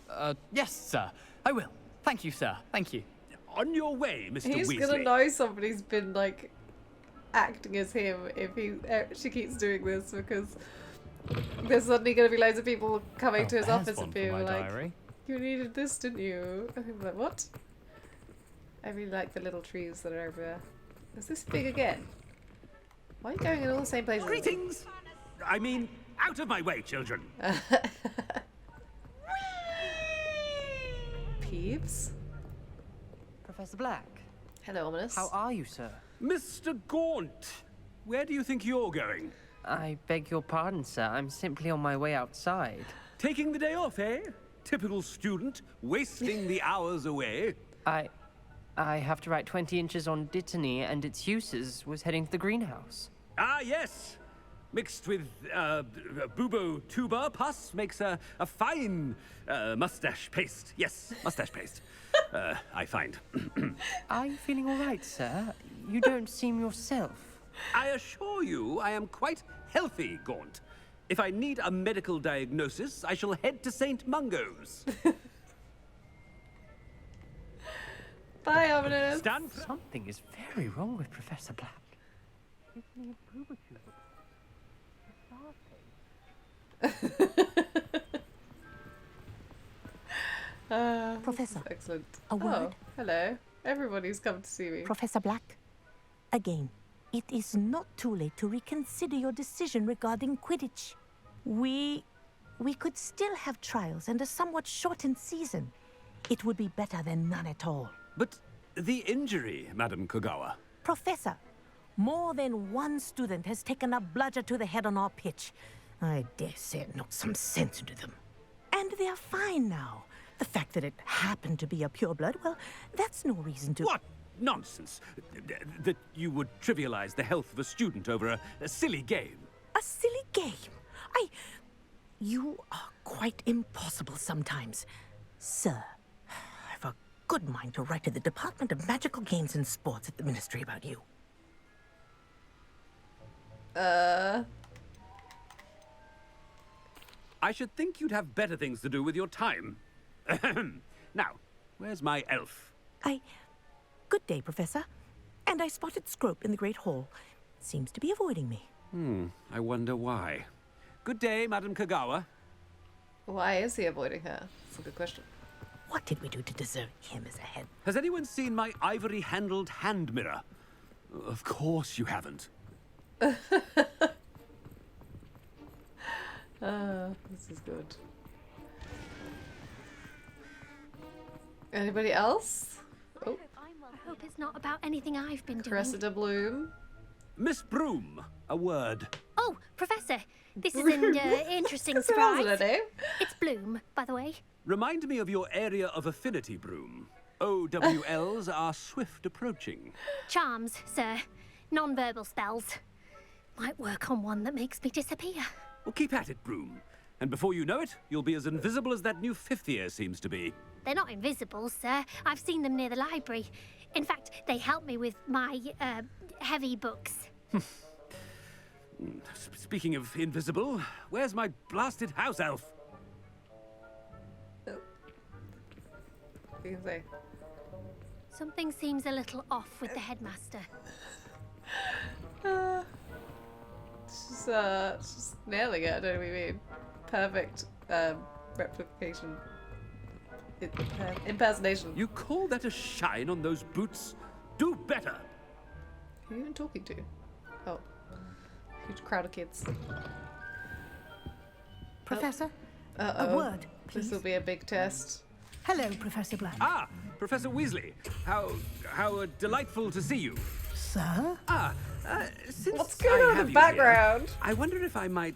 stirrer. Yes, sir. I will. Thank you, sir. Thank you. On your way, Mr. He's Weasley. gonna know somebody's been like acting as him if she keeps doing this because there's suddenly gonna be loads of people coming to his office and being like, "You needed this, didn't you?" And I'm like, "What?" I really like the little trees that are over there. Is this big again? Why are you going in all the same places? Greetings! I mean, out of my way, children. Peeves? Professor Black. Hello, Ominous. How are you, sir? Mr. Gaunt, where do you think you're going? I beg your pardon, sir. I'm simply on my way outside. Taking the day off, eh? Typical student, wasting the hours away. I have to write 20 inches on Dittany and its uses. Was heading to the greenhouse. Ah, yes. Mixed with bubo tuber pus makes a fine mustache paste. Yes, mustache paste. I find. Are you feeling all right, sir? You don't seem yourself. I assure you, I am quite healthy, Gaunt. If I need a medical diagnosis, I shall head to St. Mungo's. Bye, Ominous. Stand. Something is very wrong with Professor Black. Professor. Excellent. A word? Oh, hello. Everybody's come to see me. Professor Black, again, it is not too late to reconsider your decision regarding Quidditch. We could still have trials and a somewhat shortened season. It would be better than none at all. But the injury, Madam Kogawa. Professor, more than one student has taken a bludger to the head on our pitch. I dare say it knocked some sense into them. And they're fine now. The fact that it happened to be a pureblood, well, that's no reason to... What nonsense! That you would trivialize the health of a student over a silly game. A silly game? You are quite impossible sometimes. Sir, I've a good mind to write to the Department of Magical Games and Sports at the Ministry about you. I should think you'd have better things to do with your time. Now, where's my elf? Good day, Professor. And I spotted Scrope in the Great Hall. Seems to be avoiding me. I wonder why. Good day, Madam Kogawa. Why is he avoiding her? That's a good question. What did we do to deserve him as a head? Has anyone seen my ivory-handled hand mirror? Of course you haven't. This is good. Anybody else? Oh. I hope it's not about anything I've been doing. Cressida Bloom. Miss Broom, a word. Oh, Professor, this is an interesting surprise. It's Bloom, by the way. Remind me of your area of affinity, Broom. OWLs are swift approaching. Charms, sir. Non-verbal spells. Might work on one that makes me disappear. Well, keep at it, Broom. And before you know it, you'll be as invisible as that new fifth year seems to be. They're not invisible, sir. I've seen them near the library. In fact, they help me with my, heavy books. Speaking of invisible, where's my blasted house elf? What do you say? Something seems a little off with the headmaster. She's just nailing it. I don't know what you mean. Perfect replication. Impersonation. You call that a shine on those boots? Do better! Who are you even talking to? Oh. Huge crowd of kids. Professor, Uh-oh. a word, please. This will be a big test. Hello, Professor Black. Ah, Professor Weasley. How delightful to see you. Sir? Since What's going on in have the you background? Here, I wonder if I might,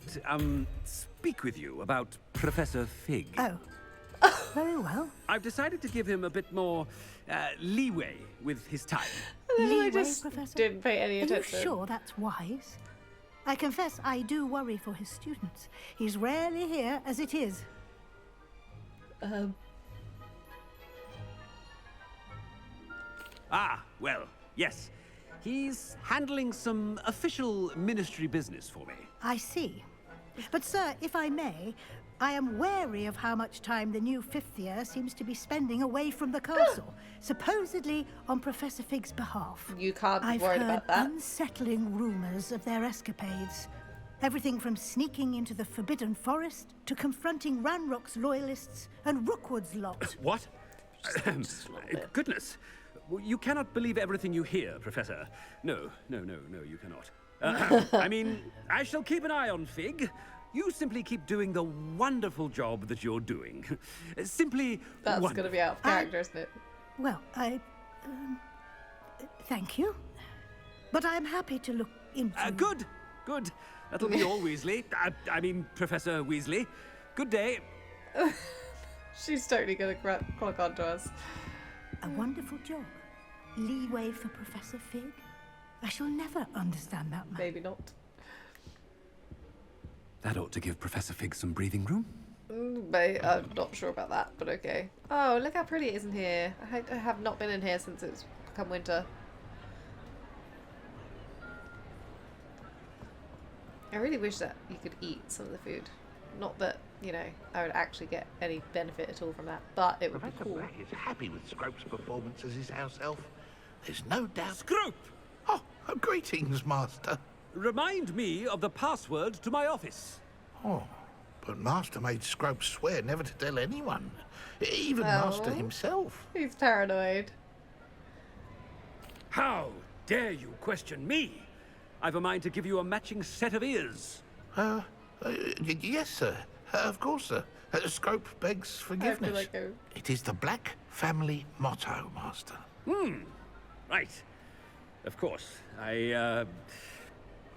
speak with you about Professor Fig. Oh. Very well. I've decided to give him a bit more, leeway with his time. Leeway, just Professor? didn't pay any attention. Are you sure that's wise? I confess I do worry for his students. He's rarely here as it is. Ah, well, yes. He's handling some official ministry business for me. I see. But, sir, if I may, I am wary of how much time the new fifth year seems to be spending away from the castle, supposedly on Professor Fig's behalf. You can't be I've worried heard about that. unsettling rumors of their escapades. Everything from sneaking into the Forbidden Forest to confronting Ranrock's loyalists and Rookwood's lot. What? Goodness. You cannot believe everything you hear, Professor. No, you cannot. I mean, I shall keep an eye on Fig. You simply keep doing the wonderful job that you're doing. Simply That's wonderful. going to be out of character, isn't it? Well, Thank you. But I am happy to look into... Good. Good. That'll be all, Weasley. I mean, Professor Weasley. Good day. She's totally going to clock on to us. A wonderful job. Leeway for Professor Fig? I shall never understand that man. Maybe not. That ought to give Professor Fig some breathing room. I'm not sure about that, but okay. Oh, look how pretty it is in here. I have not been in here since it's become winter. I really wish that you could eat some of the food. Not that, you know, I would actually get any benefit at all from that, but it would be cool. Black is happy with Scrope's performance as his house elf. There's no doubt. Scrope! Oh, greetings, Master. Remind me of the password to my office. Oh, but Master made Scrope swear never to tell anyone. Even Master himself. He's paranoid. How dare you question me? I've a mind to give you a matching set of ears. Yes, sir. Of course, sir. Scrope begs forgiveness. I feel like It is the Black family motto, Master. Right. Of course.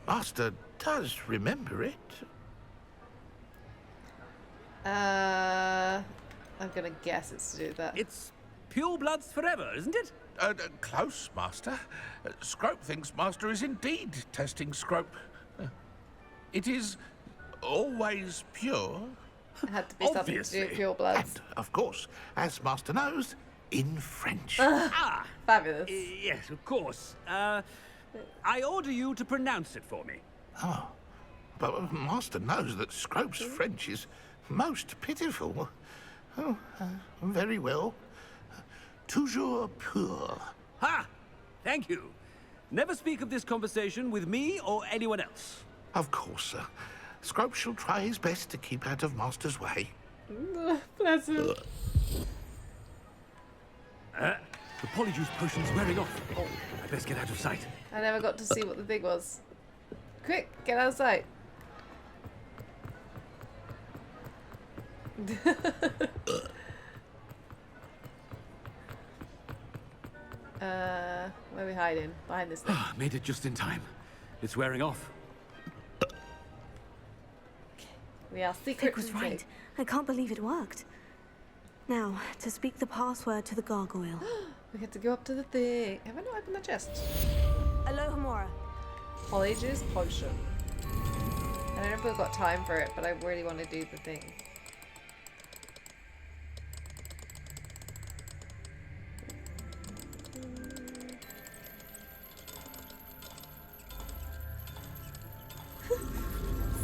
Master does remember it. I'm gonna guess it's to do with that. It's pure bloods forever, isn't it? Close, Master. Scrope thinks Master is indeed testing Scrope. It is always pure. It had to be something to do with pure bloods. And, of course, as Master knows, in French. Fabulous. Yes, of course. I order you to pronounce it for me. Oh, but Master knows that Scrope's French is most pitiful. Oh, very well. Toujours pur. Ha! Thank you. Never speak of this conversation with me or anyone else. Of course, sir. Scrope shall try his best to keep out of Master's way. Bless him. The Polyjuice potion's wearing off. Oh, I best get out of sight. I never got to see what the thing was. Quick, get out of sight. Where are we hiding? Behind this thing. Made it just in time. It's wearing off. We are secret. Fig was right. I can't believe it worked. Now, to speak the password to the gargoyle. We get to go up to the thing. Have I not opened the chest? Alohomora. Polyjuice potion. I don't know if we've got time for it, but I really want to do the thing.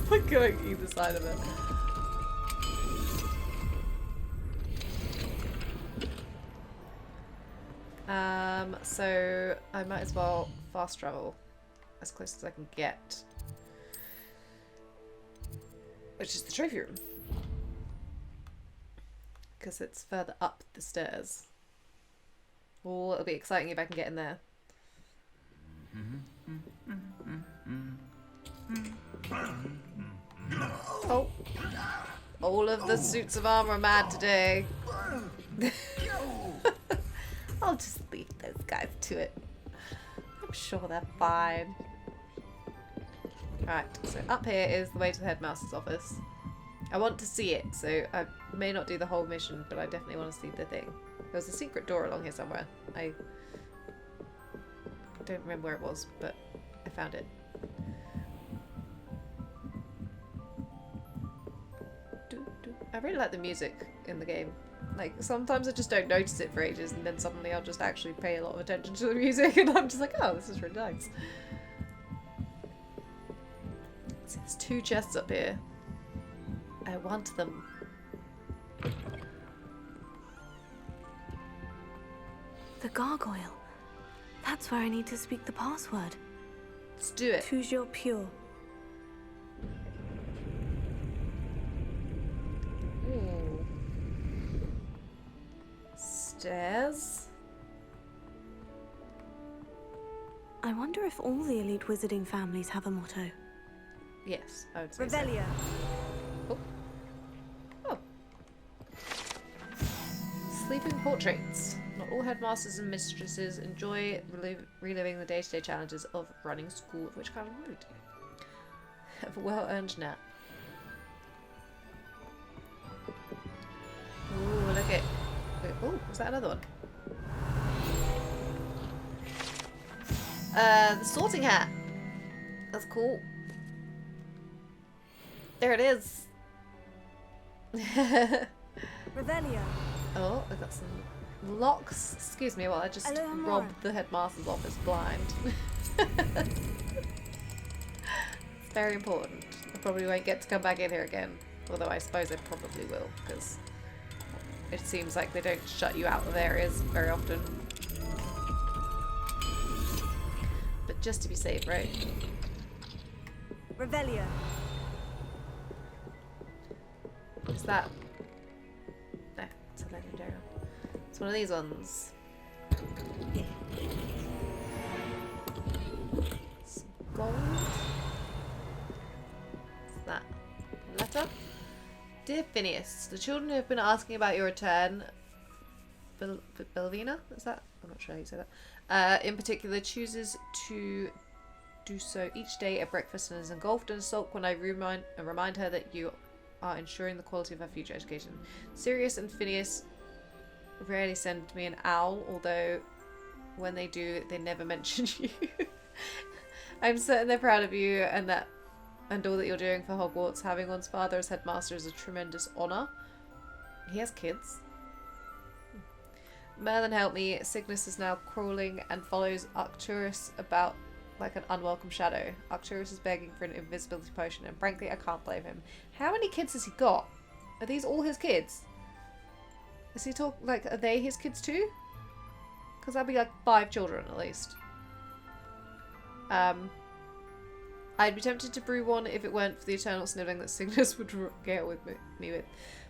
It's like going either side of it. So I might as well fast travel as close as I can get, which is the trophy room, because it's further up the stairs. Oh, it'll be exciting if I can get in there. Oh, all of the suits of armor are mad today. I'll just leave those guys to it. I'm sure they're fine. Right, so up here is the way to the headmaster's office. I want to see it, so I may not do the whole mission, but I definitely want to see the thing. There's a secret door along here somewhere. I don't remember where it was, but I found it. I really like the music in the game. Like, sometimes I just don't notice it for ages, and then suddenly I'll just actually pay a lot of attention to the music, and I'm just like, oh, this is really nice. So there's 2 chests up here. I want them. The gargoyle. That's where I need to speak the password. Let's do it. Toujours pure. Stairs. I wonder if all the elite wizarding families have a motto. Yes, I would say Revelia. So. Oh. Sleeping portraits. Not all headmasters and mistresses enjoy reliving the day-to-day challenges of running school, of which kind of mood. Have a well-earned nap. Ooh, look at... Oh, was that another one? The sorting hat. That's cool. There it is. Revelio. Oh, I got some locks. Excuse me while I just robbed the headmaster's office blind. It's very important. I probably won't get to come back in here again. Although I suppose I probably will, because it seems like they don't shut you out of areas very often. But just to be safe, right? Revelio. Is that... No, it's a legendary one. It's one of these ones. Some gold. What's that? Letter? Dear Phineas, the children who have been asking about your return... Belvina? Is that? I'm not sure how you say that. In particular, chooses to do so each day at breakfast and is engulfed in a sulk when I remind her that you are ensuring the quality of her future education. Sirius and Phineas rarely send me an owl, although when they do, they never mention you. I'm certain they're proud of you and all that you're doing for Hogwarts. Having one's father as headmaster is a tremendous honour. He has kids. Merlin, help me. Cygnus is now crawling and follows Arcturus about like an unwelcome shadow. Arcturus is begging for an invisibility potion, and frankly, I can't blame him. How many kids has he got? Are these all his kids? Is he are they his kids too? Because that'd be like 5 children at least. I'd be tempted to brew one if it weren't for the eternal sniveling that Cygnus would regale with me with.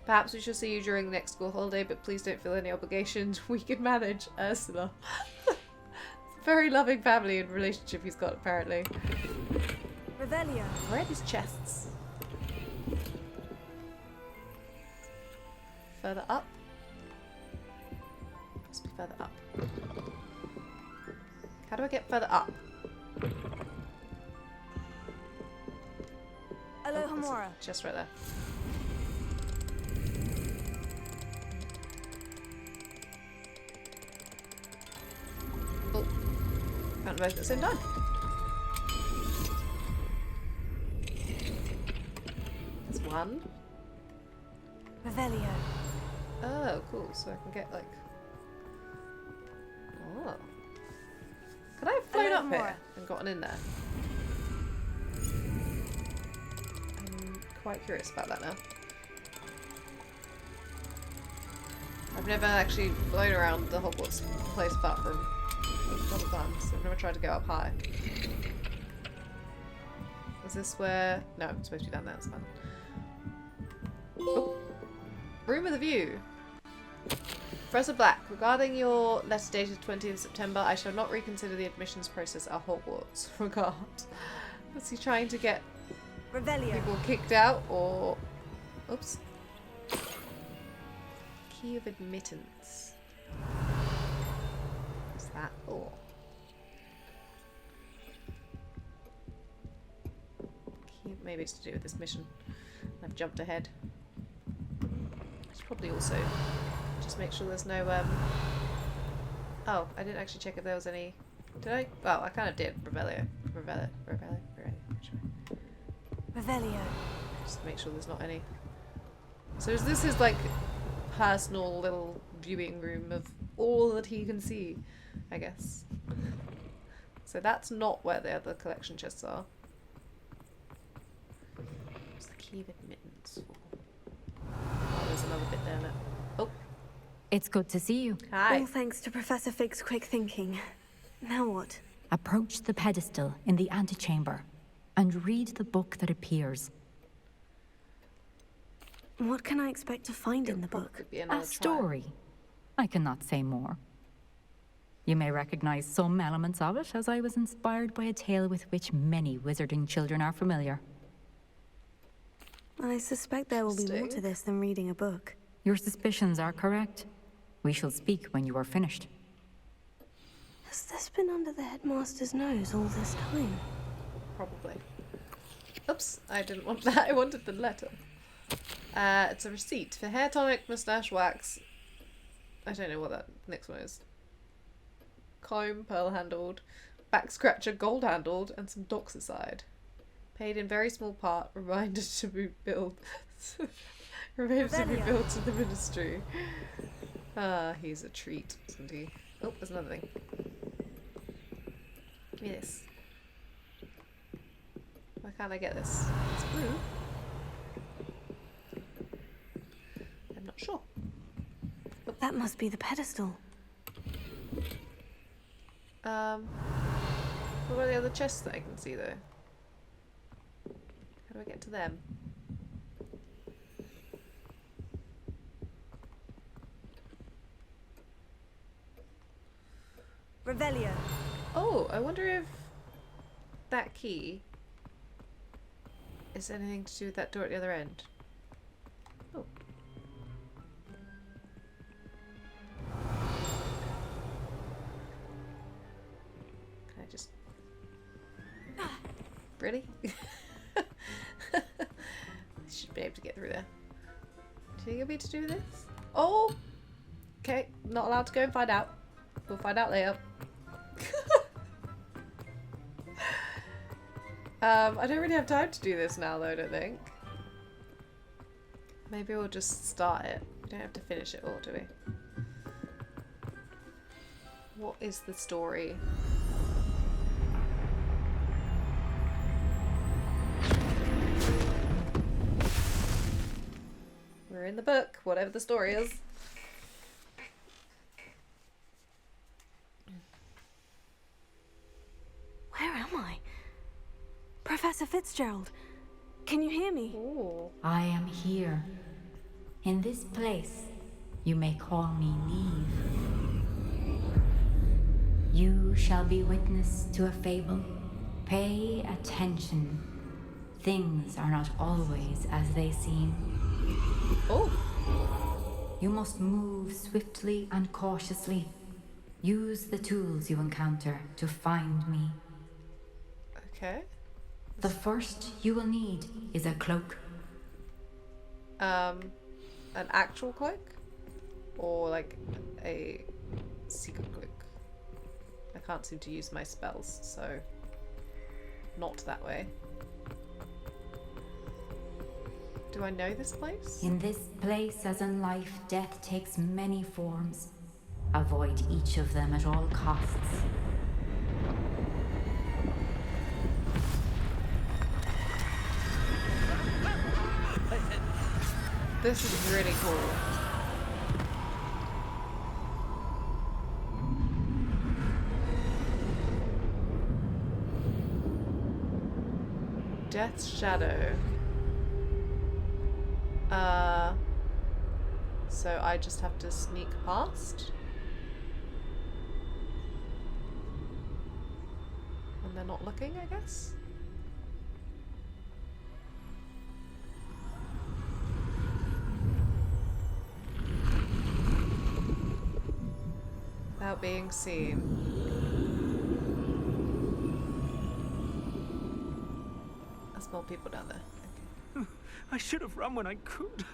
Perhaps we shall see you during the next school holiday, but please don't feel any obligations. We can manage, Ursula. Very loving family and relationship he's got, apparently. Revelio. Where are these chests? Further up? Must be further up. How do I get further up? Alohomora. Just right there. Oh. Found both at the same time. There's one. Revelio. Oh, cool. So I can get like... Oh. Could I have flown up here and gotten in there? I'm quite curious about that now. I've never actually flown around the Hogwarts place apart from a couple times. I've never tried to go up high. Is this where... No, I'm supposed to be down there. That's fine. Oh. Room with a view. Professor Black, regarding your letter dated 20th September, I shall not reconsider the admissions process at Hogwarts. Regard. Was he trying to get people kicked out or... Oops. Key of admittance. What's that? Oh. Key, maybe it's to do with this mission. I've jumped ahead. I should probably also just make sure there's no oh, I didn't actually check if there was any. Did I? Well, I kind of did. Revelio. Just to make sure there's not any. So this is like personal little viewing room of all that he can see, I guess. So that's not where the other collection chests are. What's the key of admittance for? Oh, there's another bit there. Oh. It's good to see you. Hi. All thanks to Professor Fig's quick thinking. Now what? Approach the pedestal in the antechamber and read the book that appears. What can I expect to find in the book? A story. I cannot say more. You may recognize some elements of it, as I was inspired by a tale with which many wizarding children are familiar. I suspect there will be more to this than reading a book. Your suspicions are correct. We shall speak when you are finished. Has this been under the headmaster's nose all this time? Probably. Oops, I didn't want that. I wanted the letter. It's a receipt for hair tonic, moustache wax. I don't know what that next one is. Comb, pearl handled, back scratcher, gold handled, and some doxicide. Paid in very small part. Reminded to be billed. Reminded to be billed to the ministry. Ah, he's a treat, isn't he? Oh, there's another thing. Give me this. Why can't I get this? It's blue. I'm not sure. That must be the pedestal. What are the other chests that I can see though? How do I get to them? Revelio. Oh, I wonder if that key is anything to do with that door at the other end. Oh. Can I just... Really? I should be able to get through there. Do you think I'll be able to do this? Oh! Okay, not allowed to go and find out. We'll find out later. I don't really have time to do this now though, I don't think. Maybe we'll just start it. We don't have to finish it all, do we? What is the story? We're in the book, whatever the story is. Where am I? Professor Fitzgerald, can you hear me? Ooh. I am here. In this place, you may call me Niamh. You shall be witness to a fable. Pay attention. Things are not always as they seem. Oh. You must move swiftly and cautiously. Use the tools you encounter to find me. Okay. The first you will need is a cloak. An actual cloak? Or like a secret cloak? I can't seem to use my spells, so not that way. Do I know this place? In this place, as in life, death takes many forms. Avoid each of them at all costs. This is really cool. Death's Shadow. So I just have to sneak past? And they're not looking, I guess? Without being seen. There's more people down there. I should have run when I could.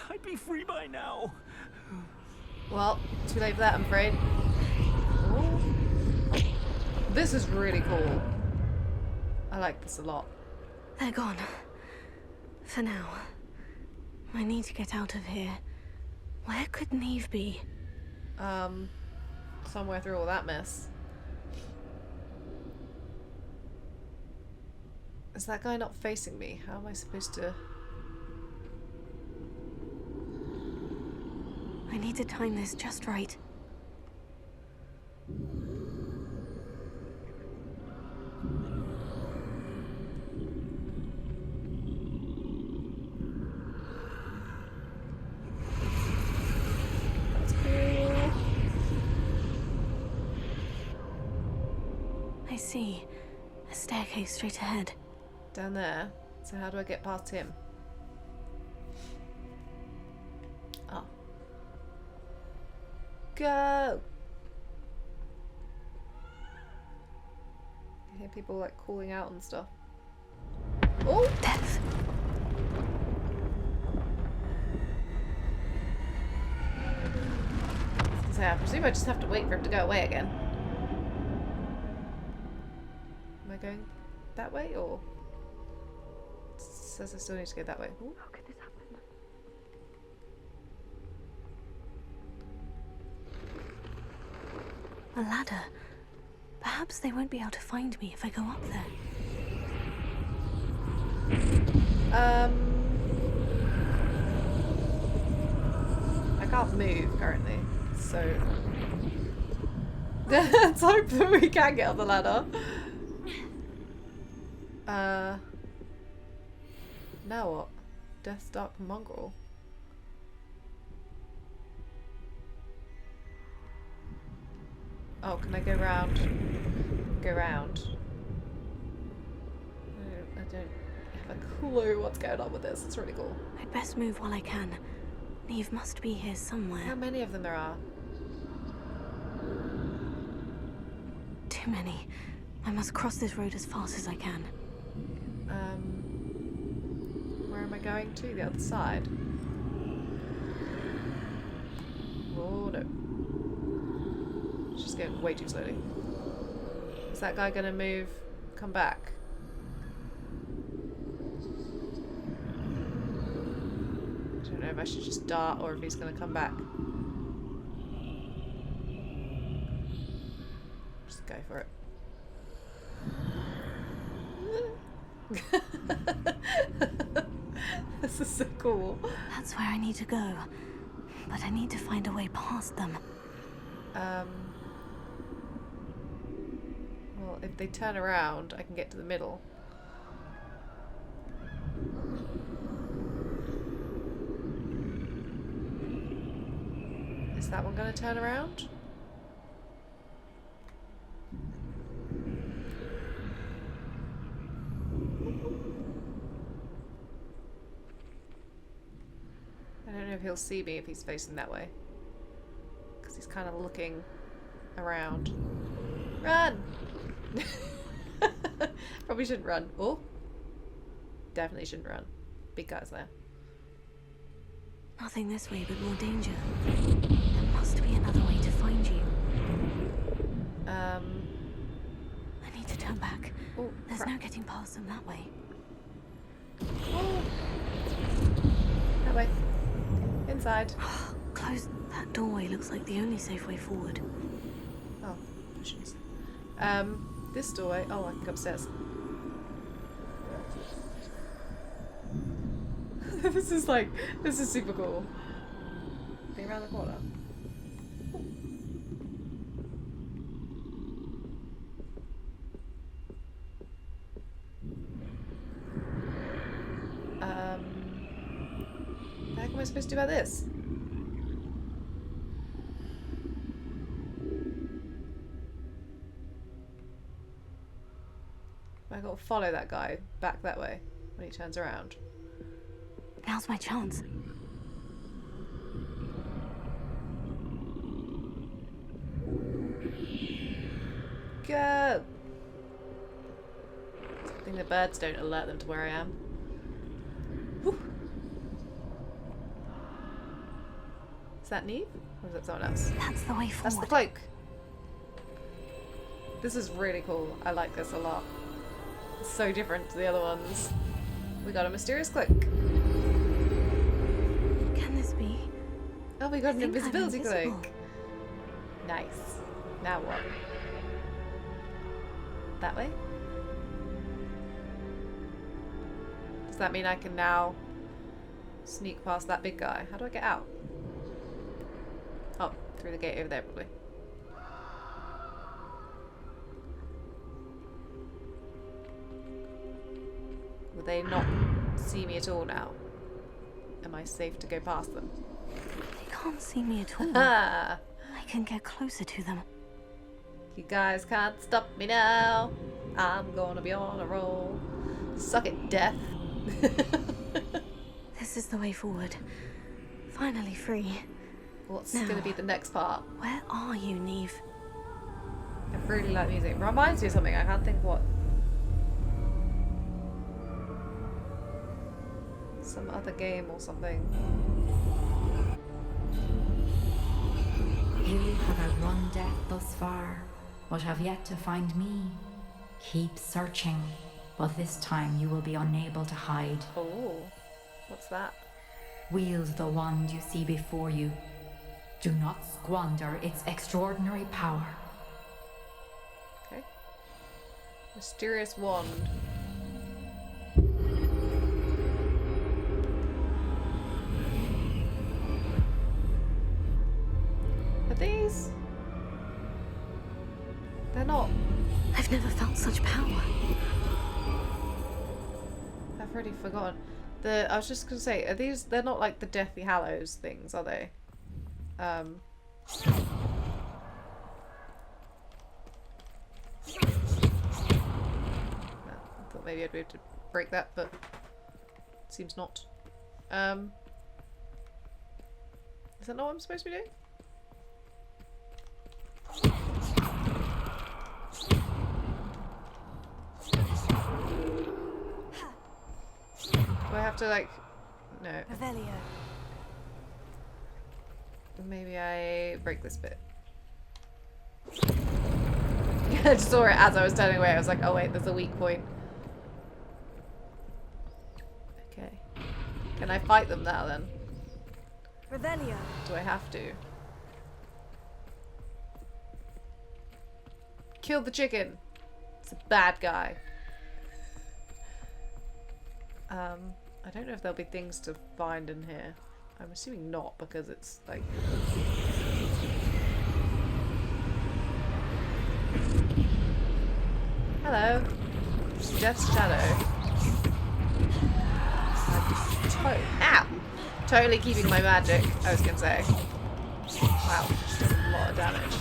I'd be free by now. Well, too late for that, I'm afraid. Ooh. This is really cool. I like this a lot. They're gone. For now. I need to get out of here. Where could Niamh be? Somewhere through all that mess. Is that guy not facing me? How am I supposed to... I need to time this just right. That's cool. I see. A staircase straight ahead. Down there. So how do I get past him? Oh. Go! I hear people like calling out and stuff. Oh! Death. I presume I just have to wait for him to go away again. Am I going that way, or it says I still need to go that way? Ooh. How could this happen? A ladder. Perhaps they won't be able to find me if I go up there. I can't move currently, so let's hope that we can get on the ladder. Now what? Death's Dark Mongrel. Oh, can I go round? Go round. I don't have a clue what's going on with this. It's really cool. I'd best move while I can. Niamh must be here somewhere. How many of them there are? Too many. I must cross this road as fast as I can. Where am I going to? The other side? Oh no. It's just going way too slowly. Is that guy gonna move? Come back? I don't know if I should just dart or if he's gonna come back. Just go for it. This is so cool. That's where I need to go. But I need to find a way past them. Well, if they turn around, I can get to the middle. Is that one going to turn around? I don't know if he'll see me if he's facing that way. Because he's kind of looking around. Run! Probably shouldn't run. Oh! Definitely shouldn't run. Big guy's there. Nothing this way but more danger. There must be another way to find you. I need to turn back. Oh, there's crap. no getting past them that way. Oh. That way. Inside. Close. That doorway looks like the only safe way forward. Oh, potions. This doorway. Oh, I can go upstairs. This is super cool. Be around the corner. What am I supposed to do about this? I gotta follow that guy back that way when he turns around. Now's my chance. Go! I think the birds don't alert them to where I am. Whew. Is that Niamh? Or is that someone else? That's the way forward. That's the cloak. This is really cool. I like this a lot. It's so different to the other ones. We got a mysterious cloak. Can this be? Oh, we got an invisibility I'm invisible. cloak. Nice. Now what? That way? Does that mean I can now sneak past that big guy? How do I get out? Oh, through the gate over there, probably. Will they not see me at all now? Am I safe to go past them? They can't see me at all. Ah! I can get closer to them. You guys can't stop me now. I'm gonna be on a roll. Suck it, death. This is the way forward. Finally free. What's Now, gonna be the next part? Where are you, Niamh? I really like music. It reminds me of something. I can't think what. Some other game or something. You have outrun death thus far, but have yet to find me. Keep searching, but this time you will be unable to hide. Oh, what's that? Wield the wand you see before you. Do not squander its extraordinary power. Okay. Mysterious wand. Are these? They're not. I've never felt such power. I've already forgotten. I was just gonna say, are these? They're not like the Deathly Hallows things, are they? No, I thought maybe I'd be able to break that, but it seems not. Is that not what I'm supposed to be doing? Do I have to like... No. Revelio. Maybe I break this bit. I just saw it as I was turning away. I was like, oh wait, there's a weak point. Okay. Can I fight them now then? Revelio. Do I have to? Kill the chicken. It's a bad guy. I don't know if there'll be things to find in here. I'm assuming not, because it's like... Hello. Death's Shadow. Ow! Totally keeping my magic, I was gonna say. Wow, that's a lot of damage.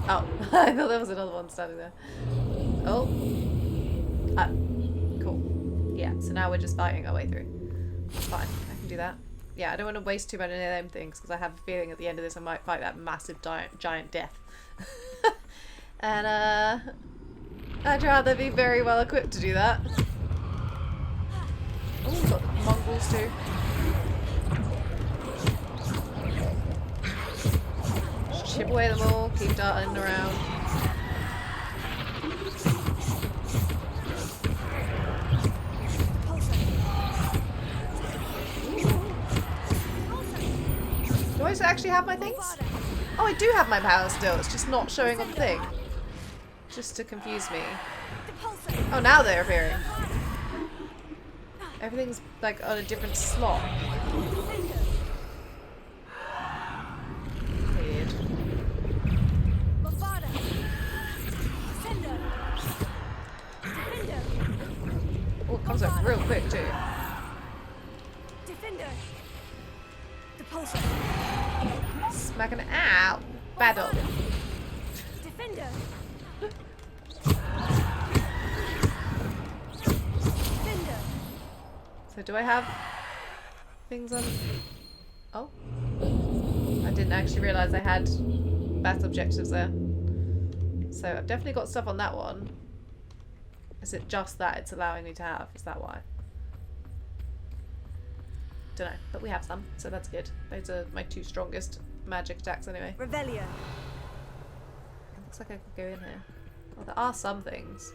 Oh, I thought there was another one standing there. Oh. Cool. Yeah, so now we're just fighting our way through. That's fine, I can do that. Yeah, I don't want to waste too many of them things, because I have a feeling at the end of this I might fight that massive giant death. And, I'd rather be very well equipped to do that. Oh, got the Mongols too. Just chip away them all, keep darting around. Do I actually have my things? Oh, I do have my power still, it's just not showing on the thing. Just to confuse me. Oh, now they're appearing. Everything's like on a different slot. Weird. Oh, it comes up real quick too. Smacking it out. Battle. Defender. So do I have things on? Oh. I didn't actually realise I had battle objectives there. So I've definitely got stuff on that one. Is it just that it's allowing me to have? Is that why? Don't know, but we have some, so that's good. Those are my two strongest magic attacks anyway. Revelio. It looks like I could go in here. Oh, there are some things.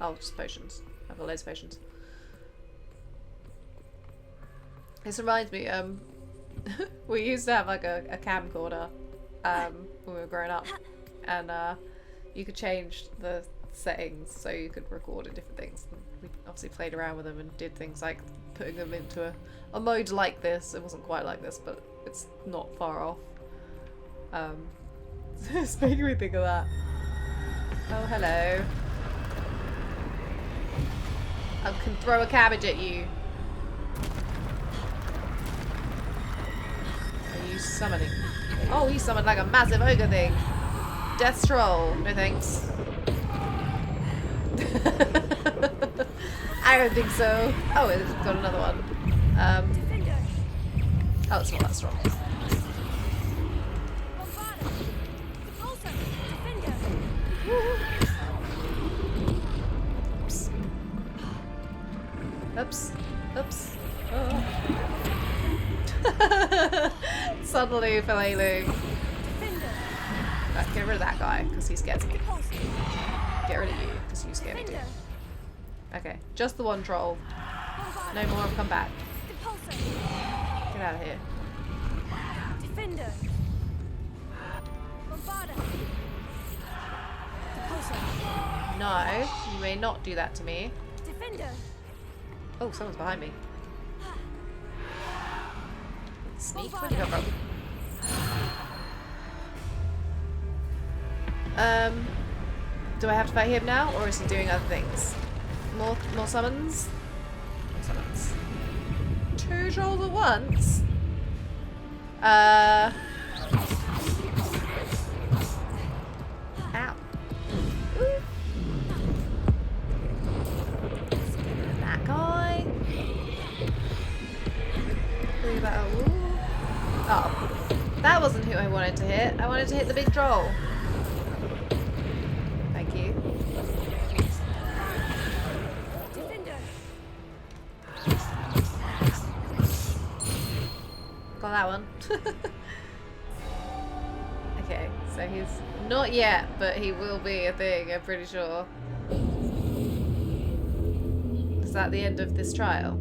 Oh, just potions. I've got loads of potions. This reminds me, we used to have like a camcorder when we were growing up, and you could change the settings so you could record in different things. We obviously played around with them and did things like putting them into a mode like this. It wasn't quite like this, but it's not far off. It's making me think of that. Oh, hello. I can throw a cabbage at you. Are you summoning? Oh, he summoned like a massive ogre thing. Death Troll. No thanks. I don't think so. Oh, it's got another one. Oh, it's not that strong. Oops. Oops. Oh. Suddenly flailing. Right, get rid of that guy, because he scares me. Get rid of you, because you scare me too. Okay, just the one troll. No more have come back. Get out of here. Defender. No, you may not do that to me. Defender. Oh, someone's behind me. Sneak, where'd you go from? Do I have to fight him now, or is he doing other things? More summons? More summons. 2 trolls at once? Ow. Ooh. That guy. Oh, that wasn't who I wanted to hit. I wanted to hit the big troll. Thank you. Got that one. Okay, so he's not yet, but he will be a thing, I'm pretty sure. Is that the end of this trial?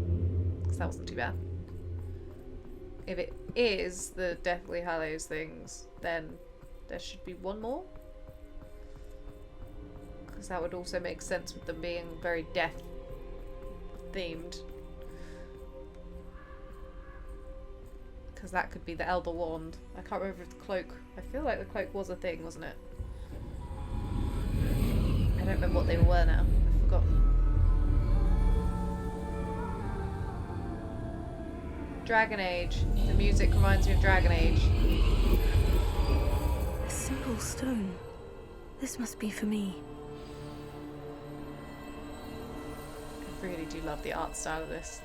Because that wasn't too bad. If it is the Deathly Hallows things, then there should be one more. Because that would also make sense with them being very death themed. Because that could be the Elder Wand. I can't remember if the cloak... I feel like the cloak was a thing, wasn't it? I don't remember what they were now. I've forgotten. Dragon Age. The music reminds me of Dragon Age. A simple stone. This must be for me. I really do love the art style of this.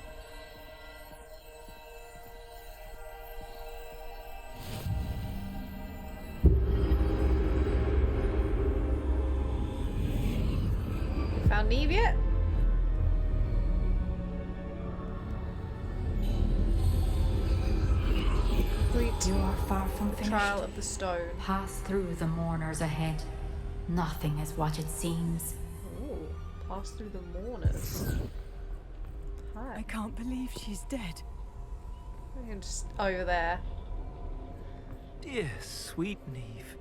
Found Niamh yet? You are far from finished. Trial of the Stone. Pass through the mourners ahead. Nothing is what it seems. Ooh, pass through the mourners. Hi. I can't believe she's dead. I'm just over there. Dear sweet Niamh.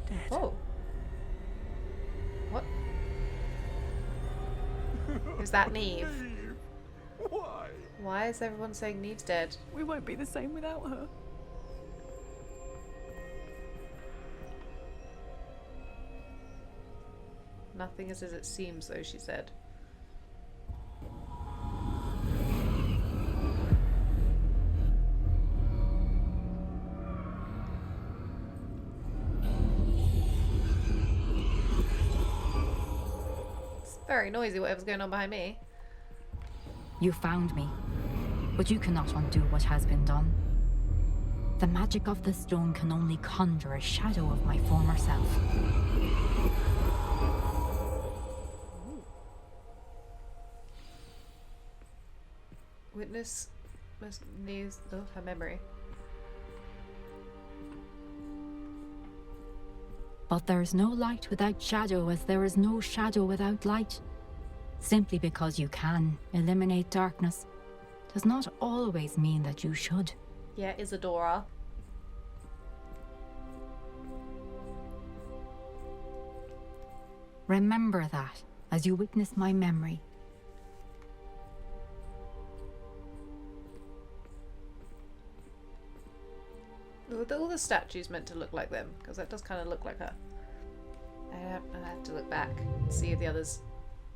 Dead. Oh. What? Is that Niamh? Why? Why is everyone saying Niamh's dead? We won't be the same without her. Nothing is as it seems, though, she said. It's very noisy, whatever's going on behind me. You found me, but you cannot undo what has been done. The magic of the stone can only conjure a shadow of my former self. Witness must needs her memory. But there is no light without shadow, as there is no shadow without light. Simply because you can eliminate darkness does not always mean that you should. Yeah, Isadora. Remember that as you witness my memory. All the statues meant to look like them, because that does kind of look like her. I have to look back and see if the others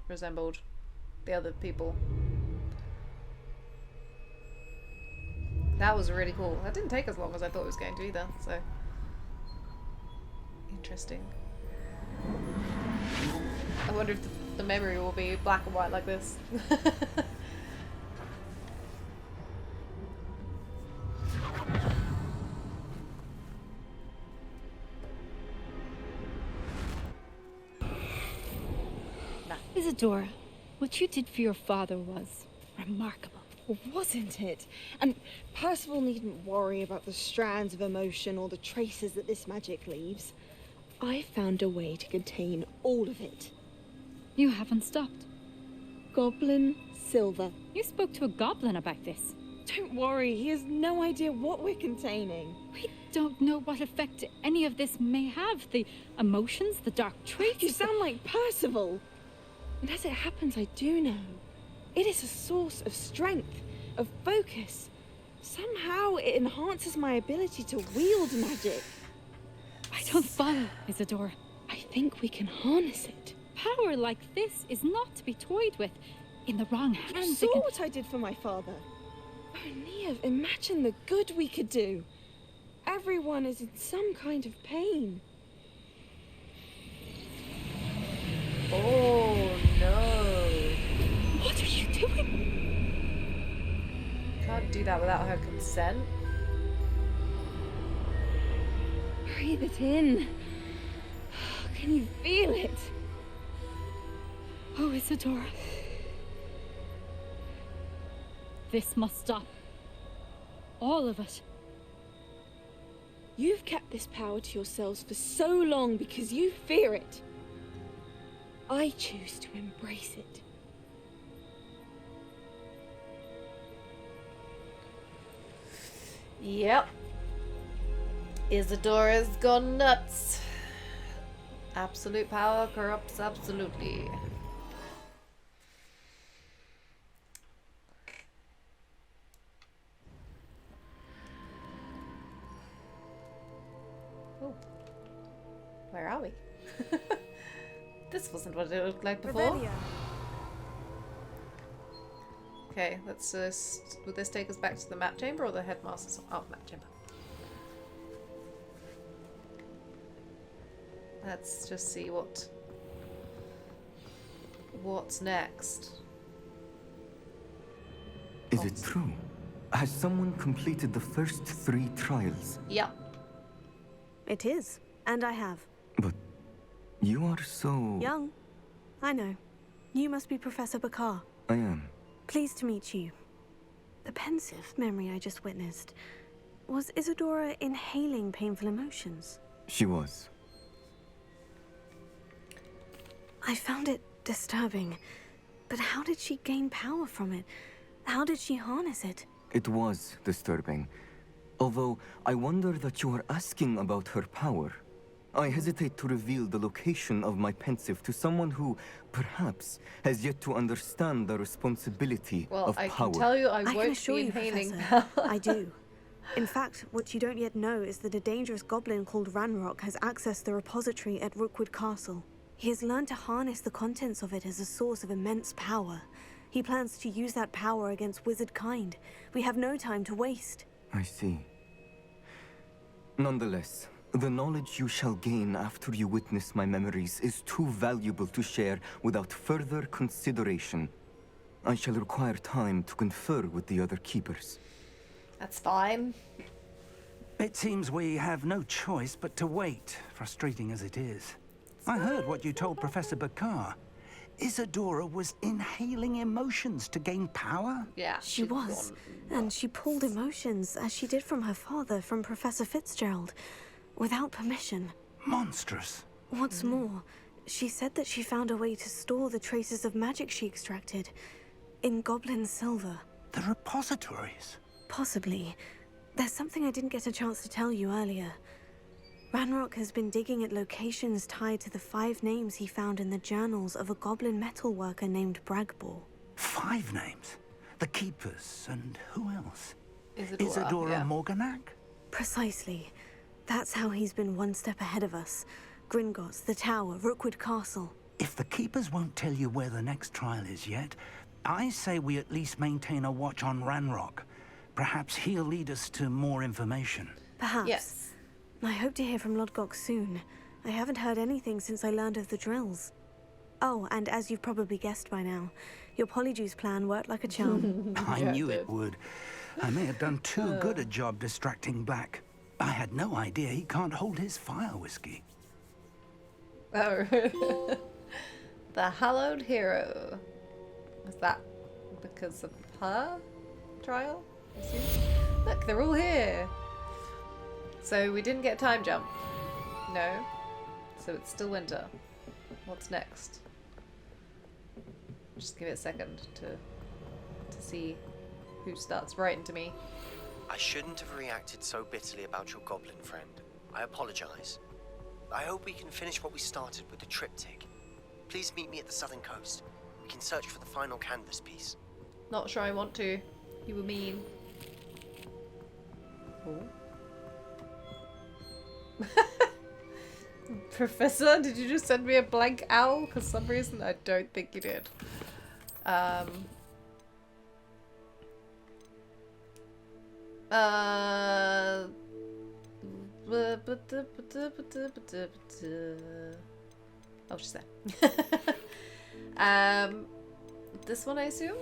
resembled the other people. That was really cool. That didn't take as long as I thought it was going to either, so... Interesting. I wonder if the memory will be black and white like this. Isadora, what you did for your father was remarkable. Well, wasn't it? And Percival needn't worry about the strands of emotion or the traces that this magic leaves. I found a way to contain all of it. You haven't stopped. Goblin silver. You spoke to a goblin about this. Don't worry, he has no idea what we're containing. We don't know what effect any of this may have. The emotions, the dark traits. You sound like Percival. And as it happens, I do know. It is a source of strength, of focus. Somehow it enhances my ability to wield magic. I don't follow, Isadora. I think we can harness it. Power like this is not to be toyed with. In the wrong hands, You saw what I did for my father. Oh, Niamh, imagine the good we could do. Everyone is in some kind of pain. Oh, no. What are you doing? Can't do that without her consent. Breathe it in. Can you feel it? Oh, Isadora. This must stop. All of it. You've kept this power to yourselves for so long because you fear it. I choose to embrace it. Yep. Isadora's gone nuts. Absolute power corrupts absolutely. Oh. Where are we? This wasn't what it looked like before. Revelia. Okay, let's just... Would this take us back to the map chamber or the headmaster's... Oh, map chamber. Let's just see what's next. Is it true? Has someone completed the first 3 trials? Yeah. It is, and I have. But you are so... Young. I know. You must be Professor Bakar. I am. Pleased to meet you. The pensive memory I just witnessed. Was Isadora inhaling painful emotions? She was. I found it disturbing. But how did she gain power from it? How did she harness it? It was disturbing. Although, I wonder that you are asking about her power. I hesitate to reveal the location of my pensive to someone who, perhaps, has yet to understand the responsibility of I power. can tell you I can won't assure be you, inhaling Professor, power. I do. In fact, what you don't yet know is that a dangerous goblin called Ranrock has accessed the repository at Rookwood Castle. He has learned to harness the contents of it as a source of immense power. He plans to use that power against wizard kind. We have no time to waste. I see. Nonetheless, the knowledge you shall gain after you witness my memories is too valuable to share without further consideration. I shall require time to confer with the other keepers. That's fine. It seems we have no choice but to wait, frustrating as it is. I heard what you told Professor Bakar. Isadora was inhaling emotions to gain power? Yeah, she was. And she pulled emotions, as she did from her father, from Professor Fitzgerald, without permission. Monstrous. What's more, she said that she found a way to store the traces of magic she extracted in goblin silver. The repositories? Possibly. There's something I didn't get a chance to tell you earlier. Ranrock has been digging at locations tied to the 5 names he found in the journals of a goblin metalworker named Bragbor. 5 names? The Keepers, and who else? Isadora, yeah. Morganac? Precisely. That's how he's been one step ahead of us. Gringotts, the Tower, Rookwood Castle. If the Keepers won't tell you where the next trial is yet, I say we at least maintain a watch on Ranrock. Perhaps he'll lead us to more information. Perhaps. Yes. I hope to hear from Lodgok soon. I haven't heard anything since I learned of the drills. Oh, and as you've probably guessed by now, your Polyjuice plan worked like a charm. I knew it would. I may have done too good a job distracting Black. I had no idea he can't hold his fire whiskey. Oh. The Hallowed Hero. Is that because of her trial? Look, they're all here. So we didn't get a time jump. No. So it's still winter. What's next? Just give it a second to see who starts writing to me. I shouldn't have reacted so bitterly about your goblin friend. I apologize. I hope we can finish what we started with the triptych. Please meet me at the southern coast. We can search for the final canvas piece. Not sure I want to. You were mean. Oh. Professor, did you just send me a blank owl? For some reason, I don't think you did. I was just there. This one, I assume?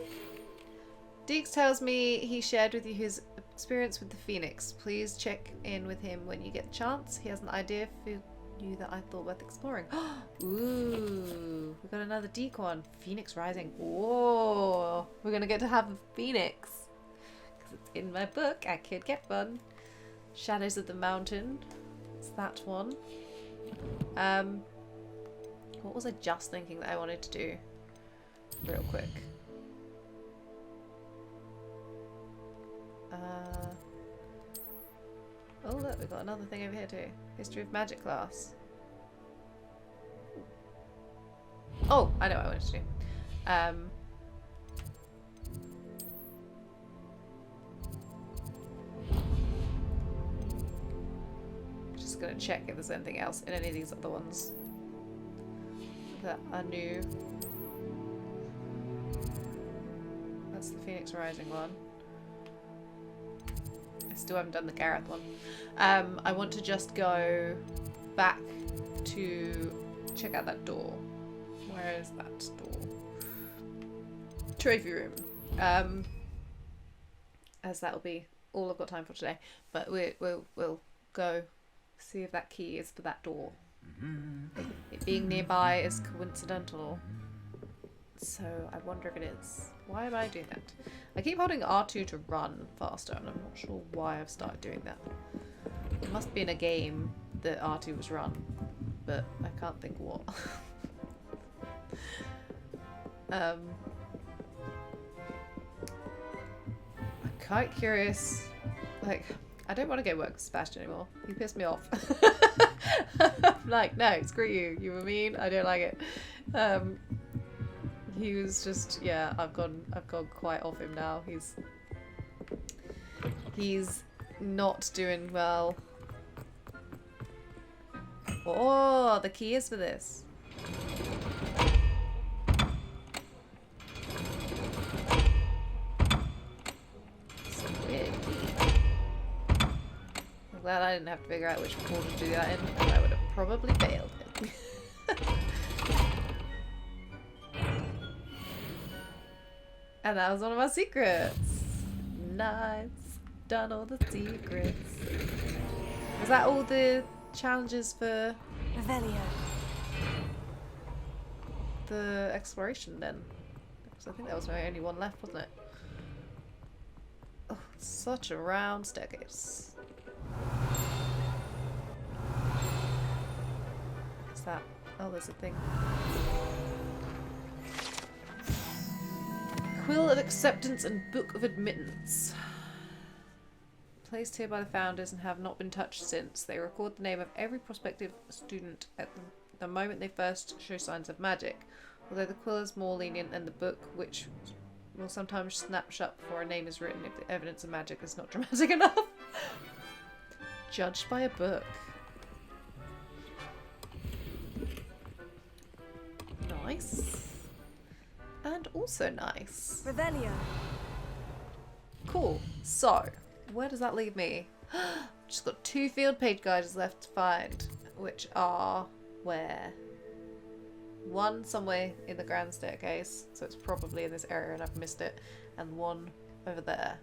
Deeks tells me he shared with you his experience with the Phoenix. Please check in with him when you get the chance. He has an idea for you that I thought worth exploring. Ooh, we got another Deek one. Phoenix Rising. Whoa, we're gonna get to have a Phoenix. Because it's in my book. I could get one. Shadows of the Mountain. It's that one. What was I just thinking that I wanted to do? Real quick. Oh look, we've got another thing over here too. History of Magic class. Oh, I know what I wanted to do. Just gonna check if there's anything else in any of these other ones that are new. That's the Phoenix Rising one. I still haven't done the Gareth one. I want to just go back to check out that door. Where is that door? Trophy room. As that will be all I've got time for today. But we'll go see if that key is for that door. It being nearby is coincidental. So I wonder if it is. Why am I doing that? I keep holding R2 to run faster, and I'm not sure why I've started doing that. It must be in a game that R2 was run, but I can't think what. I'm quite curious. Like, I don't want to go work with Sebastian anymore. He pissed me off. I'm like, no, screw you. You were mean. I don't like it. He was just, yeah, I've gone quite off him now. He's not doing well. Oh, the key is for this. It's a weird key. I'm glad I didn't have to figure out which corner to do that in, and I would have probably failed it. And that was one of our secrets. Nice. Done all the secrets. Was that all the challenges for Revelio? The exploration then? Because I think that was my only one left, wasn't it? Oh, such a round staircase. What's that? Oh, there's a thing. Quill of Acceptance and Book of Admittance. Placed here by the founders and have not been touched since. They record the name of every prospective student at the moment they first show signs of magic. Although the quill is more lenient than the book, which will sometimes snap shut before a name is written if the evidence of magic is not dramatic enough. Judged by a book. Nice. And also nice. Revelio. Cool. So, where does that leave me? Just got 2 field page guides left to find, which are where? One somewhere in the grand staircase, so it's probably in this area and I've missed it, and one over there.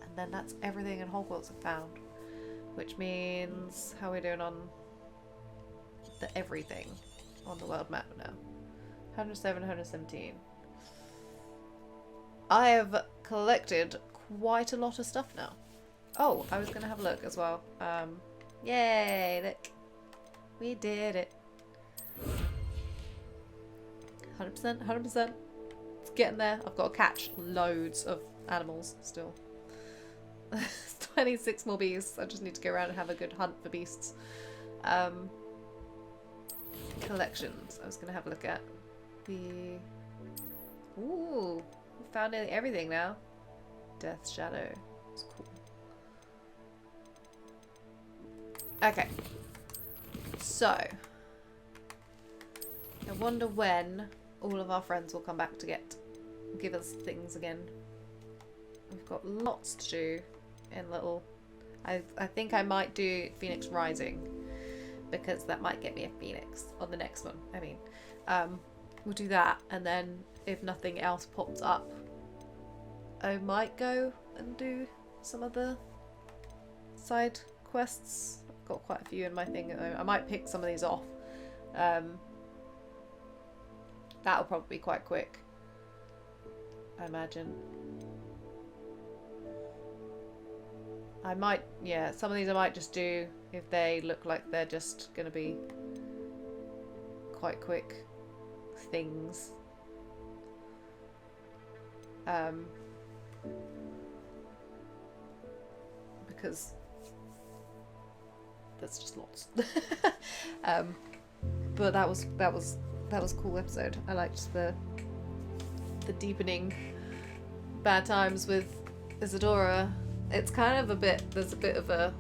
And then that's everything in Hogwarts I've found, which means how are we doing on the everything on the world map now? 107, 117. I have collected quite a lot of stuff now. Oh, I was going to have a look as well. Yay, look. We did it. 100%, 100%. It's getting there. I've got to catch loads of animals still. 26 more beasts. I just need to go around and have a good hunt for beasts. Collections. I was going to have a look at the... Ooh, we found nearly everything now. Death's Shadow. It's cool. Okay. So, I wonder when all of our friends will come back to give us things again. We've got lots to do in little... I think I might do Phoenix Rising, because that might get me a Phoenix on the next one. I mean, we'll do that, and then if nothing else pops up, I might go and do some other side quests. I've got quite a few in my thing at the moment. I might pick some of these off. That'll probably be quite quick, I imagine. I might, yeah, some of these I might just do if they look like they're just going to be quite quick things. Because that's just lots. But that was a cool episode. I liked the deepening bad times with Isadora. It's kind of there's a bit of a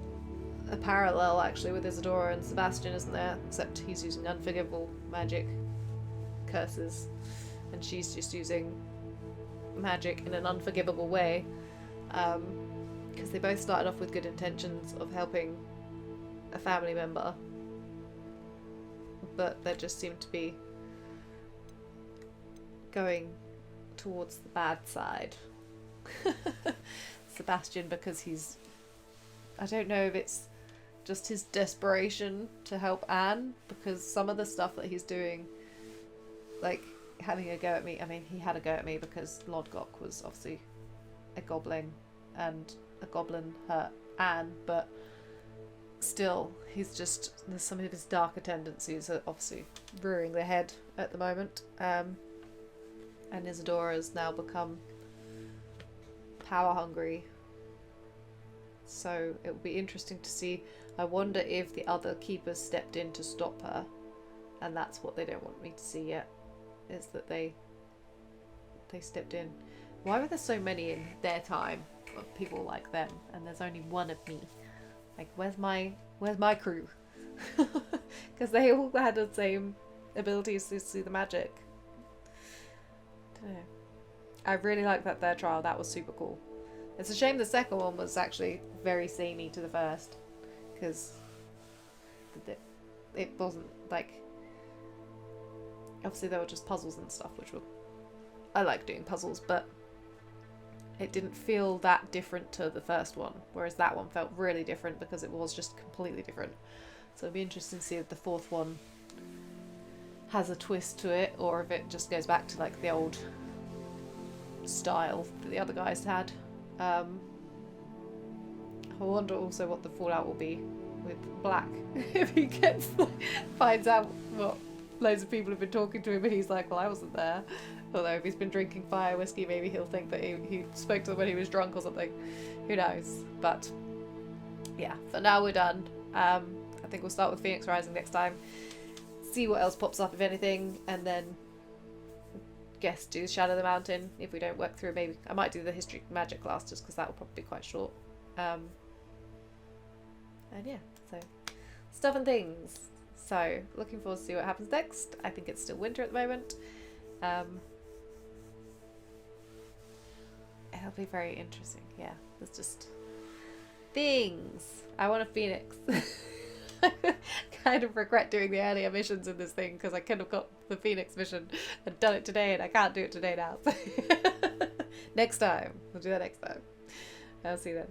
parallel actually with Isadora and Sebastian, isn't there? Except he's using unforgivable magic curses and she's just using magic in an unforgivable way. Because they both started off with good intentions of helping a family member, but they just seemed to be going towards the bad side. Sebastian, because he's... I don't know if it's just his desperation to help Anne, because some of the stuff that he's doing, like having a go at me, I mean, he had a go at me because Lodgok was obviously a goblin, and a goblin hurt Anne, but still, he's just... there's some of his darker tendencies are obviously rearing their head at the moment. And Isadora's now become power hungry, so it will be interesting to see. I wonder if the other keepers stepped in to stop her, and that's what they don't want me to see yet, is that they stepped in. Why were there so many in their time of people like them, and there's only one of me? Like, where's my crew? Because they all had the same abilities to see the magic. Dunno. I really like that third trial. That was super cool. It's a shame the second one was actually very samey to the first, because it wasn't like... obviously there were just puzzles and stuff, which were... I like doing puzzles, but it didn't feel that different to the first one, whereas that one felt really different because it was just completely different. So it'll be interesting to see if the fourth one has a twist to it, or if it just goes back to like the old style that the other guys had. I wonder also what the fallout will be with Black. If he finds out what loads of people have been talking to him and he's like, well, I wasn't there. Although if he's been drinking fire whiskey, maybe he'll think that he spoke to them when he was drunk or something. Who knows? But yeah, for now we're done. I think we'll start with Phoenix Rising next time. See what else pops up, if anything, and then guess do Shadow of the Mountain if we don't work through. Maybe I might do the history magic class just because that will probably be quite short. And yeah, so stuff and things. So looking forward to see what happens next. I think it's still winter at the moment. It'll be very interesting. Yeah, there's just things. I want a Phoenix. Kind of regret doing the earlier missions in this thing because I could have got the Phoenix mission and done it today, and I can't do it today now. Next time. We'll do that next time. I'll see you then.